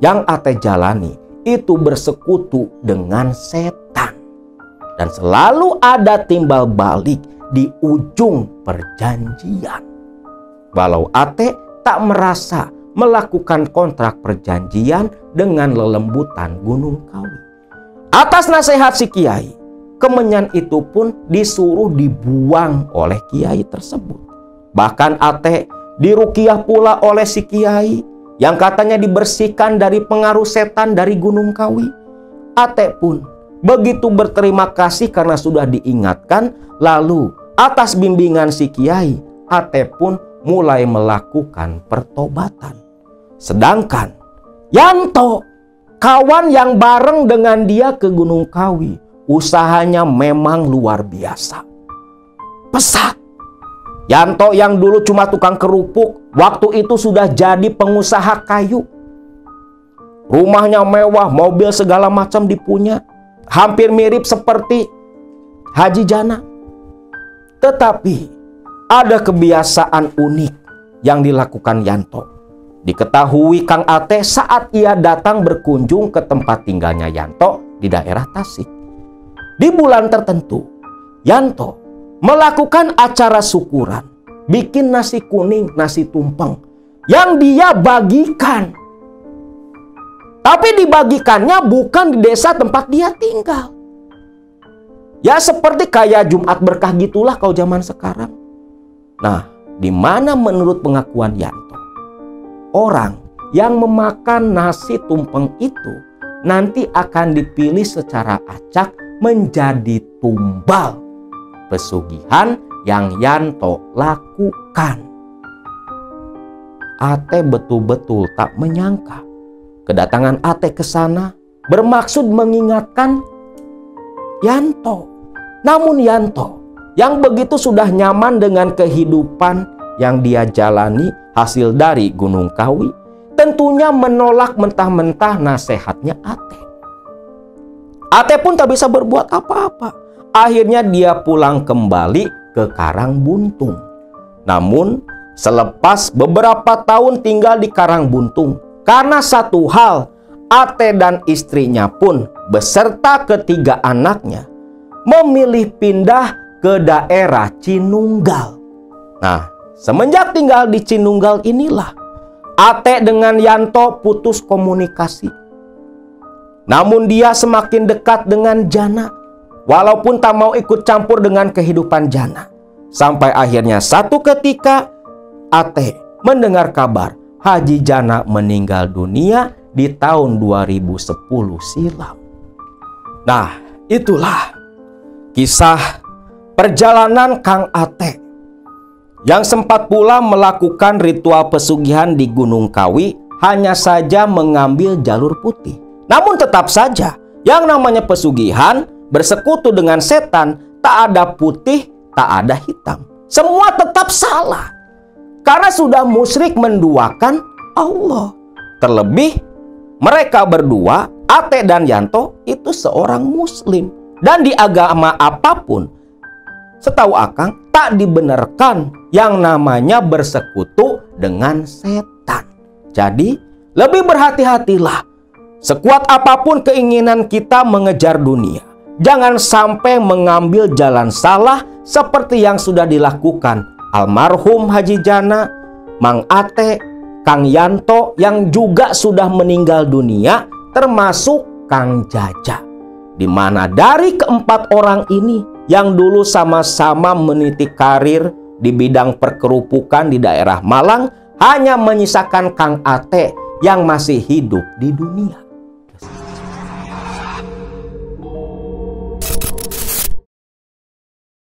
yang Ate jalani itu bersekutu dengan setan. Dan selalu ada timbal balik di ujung perjanjian. Walau Ate tak merasa melakukan kontrak perjanjian dengan lelembutan Gunung Kawi. Atas nasihat si kiai, kemenyan itu pun disuruh dibuang oleh kiai tersebut. Bahkan Ate diruqyah pula oleh si kiai yang katanya dibersihkan dari pengaruh setan dari Gunung Kawi. Ate pun begitu berterima kasih karena sudah diingatkan. Lalu atas bimbingan si kiai, Ate pun mulai melakukan pertobatan. Sedangkan Yanto, kawan yang bareng dengan dia ke Gunung Kawi, usahanya memang luar biasa. Pesat. Yanto yang dulu cuma tukang kerupuk, waktu itu sudah jadi pengusaha kayu. Rumahnya mewah, mobil segala macam dipunya. Hampir mirip seperti Haji Jana. Tetapi ada kebiasaan unik yang dilakukan Yanto. Diketahui Kang Ate saat ia datang berkunjung ke tempat tinggalnya Yanto di daerah Tasik. Di bulan tertentu, Yanto melakukan acara syukuran, bikin nasi kuning, nasi tumpeng yang dia bagikan. Tapi dibagikannya bukan di desa tempat dia tinggal. Ya seperti kayak Jumat berkah gitulah kalau zaman sekarang. Nah, di mana menurut pengakuan Yanto, orang yang memakan nasi tumpeng itu nanti akan dipilih secara acak menjadi tumbal pesugihan yang Yanto lakukan. Ate betul-betul tak menyangka kedatangan Ate ke sana bermaksud mengingatkan Yanto. Namun Yanto yang begitu sudah nyaman dengan kehidupan yang dia jalani hasil dari Gunung Kawi, tentunya menolak mentah-mentah nasihatnya Ate. Ate pun tak bisa berbuat apa-apa. Akhirnya dia pulang kembali ke Karangbuntung. Namun selepas beberapa tahun tinggal di Karangbuntung, karena satu hal, Ate dan istrinya pun beserta ketiga anaknya memilih pindah ke daerah Cinunggal. Nah, semenjak tinggal di Cinunggal inilah Ate dengan Yanto putus komunikasi. Namun dia semakin dekat dengan Jana, walaupun tak mau ikut campur dengan kehidupan Jana. Sampai akhirnya satu ketika Ate mendengar kabar Haji Jana meninggal dunia di tahun 2010 silam. Nah, itulah kisah perjalanan Kang Ate yang sempat pula melakukan ritual pesugihan di Gunung Kawi, hanya saja mengambil jalur putih. Namun tetap saja yang namanya pesugihan bersekutu dengan setan, tak ada putih, tak ada hitam. Semua tetap salah karena sudah musyrik menduakan Allah. Terlebih mereka berdua, Ate dan Yanto, itu seorang muslim. Dan di agama apapun, setahu Akang, tak dibenarkan yang namanya bersekutu dengan setan. Jadi, lebih berhati-hatilah. Sekuat apapun keinginan kita mengejar dunia, jangan sampai mengambil jalan salah seperti yang sudah dilakukan almarhum Haji Jana, Mang Ate, Kang Yanto yang juga sudah meninggal dunia, termasuk Kang Jaja. Di mana dari keempat orang ini yang dulu sama-sama meniti karir di bidang perkerupukan di daerah Malang, hanya menyisakan Kang Ate yang masih hidup di dunia.